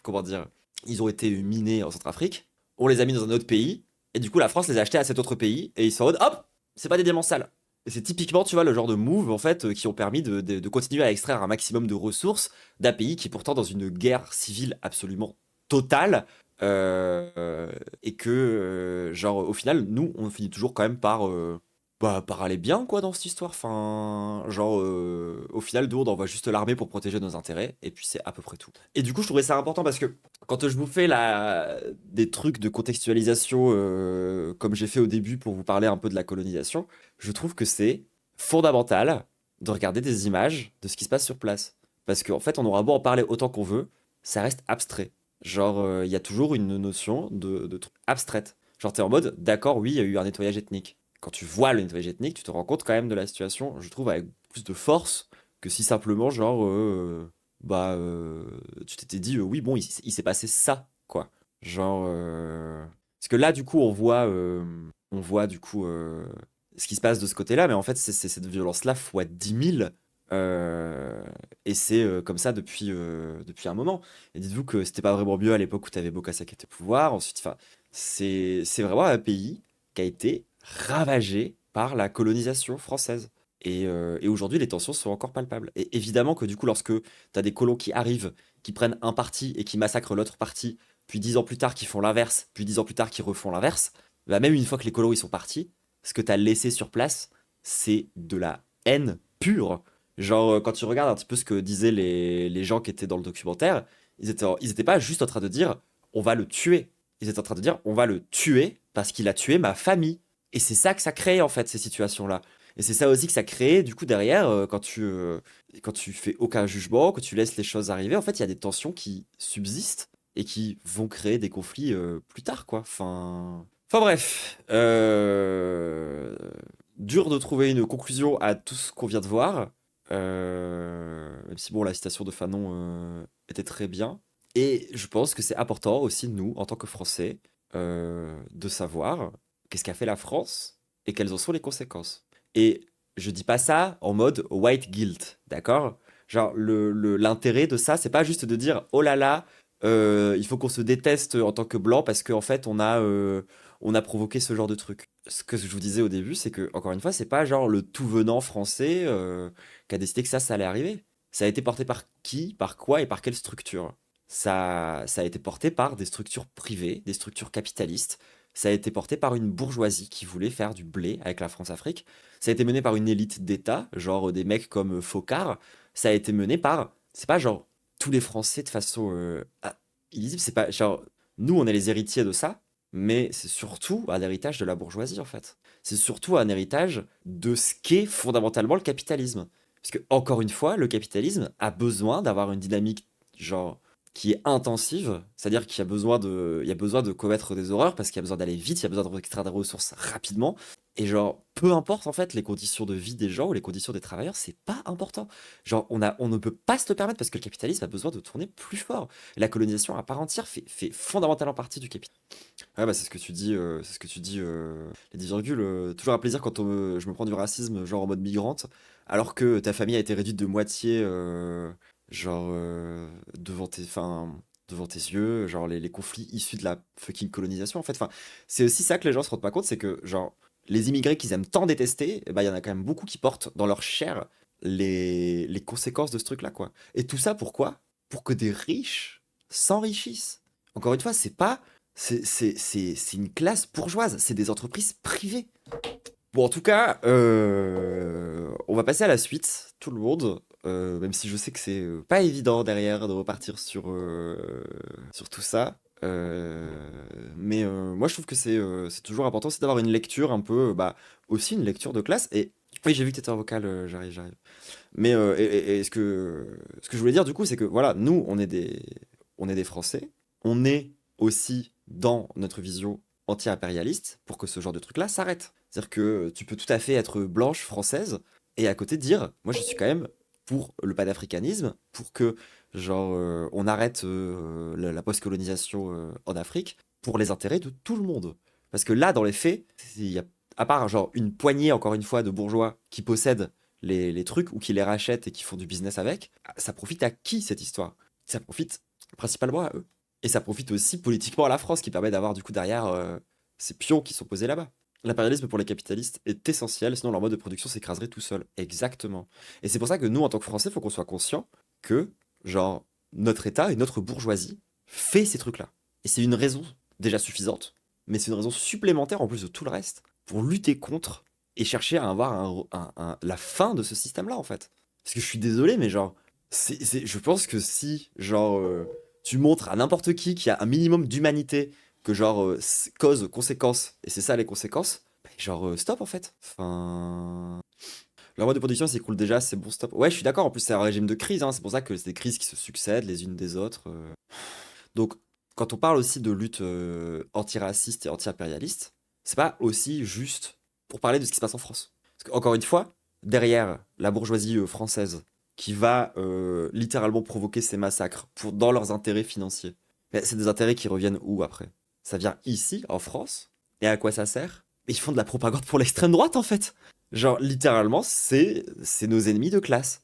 comment dire? Ils ont été minés en Centrafrique, on les a mis dans un autre pays, et du coup, la France les a achetés à cet autre pays, et ils sont en mode, hop, c'est pas des diamants sales. Et c'est typiquement, tu vois, le genre de move, en fait, qui ont permis de continuer à extraire un maximum de ressources d'un pays qui est pourtant dans une guerre civile absolument totale, et que, genre, au final, nous, on finit toujours quand même par aller bien, quoi, dans cette histoire. Enfin, genre, au final, nous, on envoie juste l'armée pour protéger nos intérêts, et puis c'est à peu près tout. Et du coup, je trouvais ça important parce que quand je vous fais des trucs de contextualisation, comme j'ai fait au début pour vous parler un peu de la colonisation, je trouve que c'est fondamental de regarder des images de ce qui se passe sur place. Parce qu'en fait, on aura beau en parler autant qu'on veut, ça reste abstrait. Genre, il y a toujours une notion de truc abstraite. Genre, t'es en mode, d'accord, oui, il y a eu un nettoyage ethnique. Quand tu vois le nettoyage ethnique, tu te rends compte quand même de la situation, je trouve, avec plus de force que si simplement, genre, tu t'étais dit, oui, bon, il s'est passé ça, quoi. Genre, parce que là, du coup, on voit du coup, ce qui se passe de ce côté-là, mais en fait, c'est cette violence-là fois 10 000. Et c'est comme ça depuis un moment. Et dites-vous que c'était pas vraiment mieux à l'époque où t'avais Bokassa qui était au pouvoir. Ensuite, enfin, c'est vraiment un pays qui a été ravagé par la colonisation française. Et aujourd'hui, les tensions sont encore palpables. Et évidemment que du coup, lorsque t'as des colons qui arrivent, qui prennent un parti et qui massacrent l'autre parti, puis 10 ans plus tard qui font l'inverse, puis 10 ans plus tard qui refont l'inverse, bah même une fois que les colons ils sont partis, ce que t'as laissé sur place, c'est de la haine pure. Genre, quand tu regardes un petit peu ce que disaient les gens qui étaient dans le documentaire, ils étaient pas juste en train de dire on va le tuer. Ils étaient en train de dire on va le tuer parce qu'il a tué ma famille. Et c'est ça que ça crée en fait, ces situations-là. Et c'est ça aussi que ça crée, du coup, derrière, quand tu fais aucun jugement, que tu laisses les choses arriver, en fait, il y a des tensions qui subsistent et qui vont créer des conflits plus tard, quoi. Enfin bref. Dur de trouver une conclusion à tout ce qu'on vient de voir. Même si bon, la citation de Fanon était très bien. Et je pense que c'est important aussi, nous, en tant que Français, de savoir qu'est-ce qu'a fait la France et quelles en sont les conséquences. Et je dis pas ça en mode white guilt, d'accord? Genre, l'intérêt de ça, c'est pas juste de dire oh là là, il faut qu'on se déteste en tant que blanc parce qu'en fait, on a provoqué ce genre de truc. Ce que je vous disais au début, c'est que, encore une fois, c'est pas genre le tout venant français qui a décidé que ça allait arriver. Ça a été porté par qui, par quoi et par quelle structure? Ça a été porté par des structures privées, des structures capitalistes. Ça a été porté par une bourgeoisie qui voulait faire du blé avec la France-Afrique. Ça a été mené par une élite d'État, genre des mecs comme Focard. Ça a été mené par... C'est pas genre tous les Français de façon illisible. C'est pas genre... Nous, on est les héritiers de ça, mais c'est surtout un héritage de la bourgeoisie, en fait. C'est surtout un héritage de ce qu'est fondamentalement le capitalisme. Parce que, encore une fois, le capitalisme a besoin d'avoir une dynamique, genre... qui est intensive, c'est-à-dire qu'il y a besoin de commettre des horreurs parce qu'il y a besoin d'aller vite, il y a besoin d'extraire des ressources rapidement, et genre, peu importe en fait les conditions de vie des gens ou les conditions des travailleurs, c'est pas important. Genre, on ne peut pas se le permettre parce que le capitalisme a besoin de tourner plus fort. La colonisation à part entière fait fondamentalement partie du capitalisme. Ouais, bah c'est ce que tu dis, les 10 virgules. Toujours un plaisir quand je me prends du racisme, genre en mode migrante, alors que ta famille a été réduite de moitié... genre devant tes yeux, genre les conflits issus de la fucking colonisation en fait. Enfin, c'est aussi ça que les gens se rendent pas compte, c'est que genre les immigrés qu'ils aiment tant détester, eh ben, il y en a quand même beaucoup qui portent dans leur chair les conséquences de ce truc là quoi. Et tout ça pourquoi? Pour que des riches s'enrichissent. Encore une fois, c'est une classe bourgeoise, c'est des entreprises privées. Bon, en tout cas, on va passer à la suite, tout le monde, même si je sais que c'est pas évident derrière de repartir sur tout ça. Mais moi je trouve que c'est toujours important aussi d'avoir une lecture un peu, aussi une lecture de classe. Et oui, j'ai vu que t'étais en vocal, j'arrive. Mais et ce que je voulais dire du coup, c'est que voilà, nous on est des Français, on est aussi dans notre vision anti-impérialiste pour que ce genre de truc là s'arrête. C'est-à-dire que tu peux tout à fait être blanche française et à côté dire, moi je suis quand même pour le panafricanisme, pour que on arrête la post-colonisation en Afrique pour les intérêts de tout le monde. Parce que là, dans les faits, il y a, à part une poignée, encore une fois, de bourgeois qui possèdent les trucs ou qui les rachètent et qui font du business avec, ça profite à qui cette histoire? Ça profite principalement à eux. Et ça profite aussi politiquement à la France, qui permet d'avoir du coup derrière ces pions qui sont posés là-bas. L'impérialisme pour les capitalistes est essentiel, sinon leur mode de production s'écraserait tout seul. Exactement. Et c'est pour ça que nous, en tant que Français, il faut qu'on soit conscient que, notre État et notre bourgeoisie fait ces trucs-là. Et c'est une raison déjà suffisante, mais c'est une raison supplémentaire en plus de tout le reste, pour lutter contre et chercher à avoir la fin de ce système-là, en fait. Parce que je suis désolé, mais je pense que si, tu montres à n'importe qui a un minimum d'humanité, que cause, conséquence, et c'est ça les conséquences, stop en fait. Enfin... Leur mode de production s'écroule déjà, c'est bon, stop. Ouais, je suis d'accord, en plus c'est un régime de crise, c'est pour ça que c'est des crises qui se succèdent les unes des autres. Donc, quand on parle aussi de lutte antiraciste et anti-impérialiste, c'est pas aussi juste pour parler de ce qui se passe en France. Parce qu'encore une fois, derrière la bourgeoisie française, qui va littéralement provoquer ces massacres dans leurs intérêts financiers, mais c'est des intérêts qui reviennent où après? Ça vient ici, en France, et à quoi ça sert? Mais ils font de la propagande pour l'extrême droite, en fait. Littéralement, c'est nos ennemis de classe.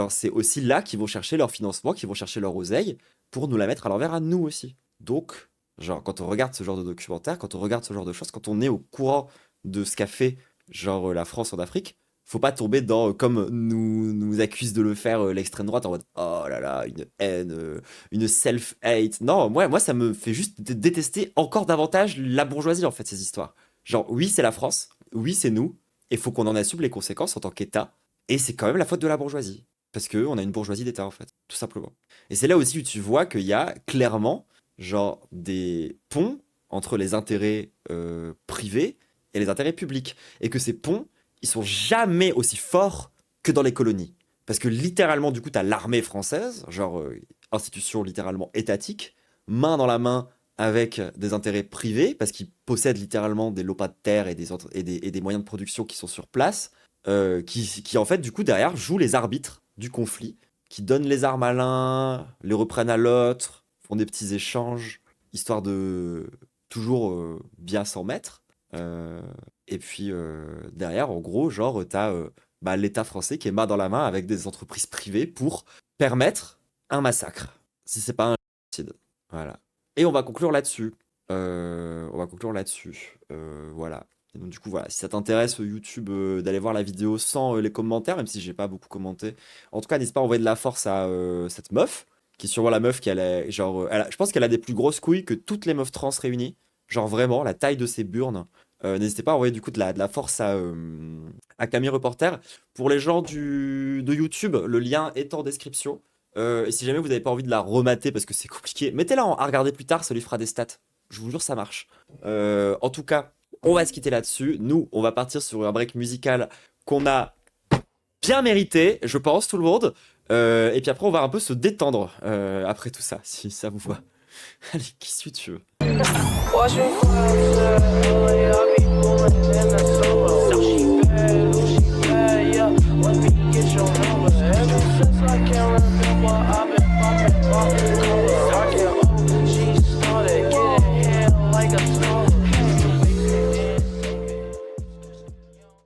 C'est aussi là qu'ils vont chercher leur financement, qu'ils vont chercher leur oseille, pour nous la mettre à l'envers à nous aussi. Donc, quand on regarde ce genre de documentaire, quand on regarde ce genre de choses, quand on est au courant de ce qu'a fait, la France en Afrique, faut pas tomber dans, comme nous accuse de le faire l'extrême droite, en mode oh là là, une haine, une self-hate. Non, moi ça me fait juste détester encore davantage la bourgeoisie en fait, ces histoires. Oui, c'est la France, oui, c'est nous, et faut qu'on en assume les conséquences en tant qu'État, et c'est quand même la faute de la bourgeoisie. Parce qu'on a une bourgeoisie d'État en fait, tout simplement. Et c'est là aussi où tu vois qu'il y a clairement, des ponts entre les intérêts privés et les intérêts publics. Et que ces ponts, ils sont jamais aussi forts que dans les colonies. Parce que littéralement, du coup, t'as l'armée française, institution littéralement étatique, main dans la main avec des intérêts privés, parce qu'ils possèdent littéralement des lopas de terre et des moyens de production qui sont sur place, qui en fait, du coup, derrière, jouent les arbitres du conflit, qui donnent les armes à l'un, les reprennent à l'autre, font des petits échanges, histoire de toujours bien s'en mettre. Et puis derrière, en gros, t'as l'État français qui est main dans la main avec des entreprises privées pour permettre un massacre, si c'est pas un génocide. Voilà. Et on va conclure là-dessus. Voilà. Et donc du coup, voilà, si ça t'intéresse YouTube, d'aller voir la vidéo sans les commentaires, même si j'ai pas beaucoup commenté. En tout cas, n'hésite pas à envoyer de la force à cette meuf, qui est sûrement la meuf qui a, je pense qu'elle a des plus grosses couilles que toutes les meufs trans réunies. Vraiment, la taille de ses burnes. N'hésitez pas à envoyer du coup de la force à Camille Reporter. Pour les gens de YouTube, le lien est en description. Et si jamais vous n'avez pas envie de la remater parce que c'est compliqué, mettez-la à regarder plus tard, ça lui fera des stats. Je vous jure, ça marche. En tout cas, on va se quitter là-dessus. Nous, on va partir sur un break musical qu'on a bien mérité, je pense, tout le monde. Et puis après, on va un peu se détendre après tout ça, si ça vous va. Allez, qui suis tu veux? Watch me fly,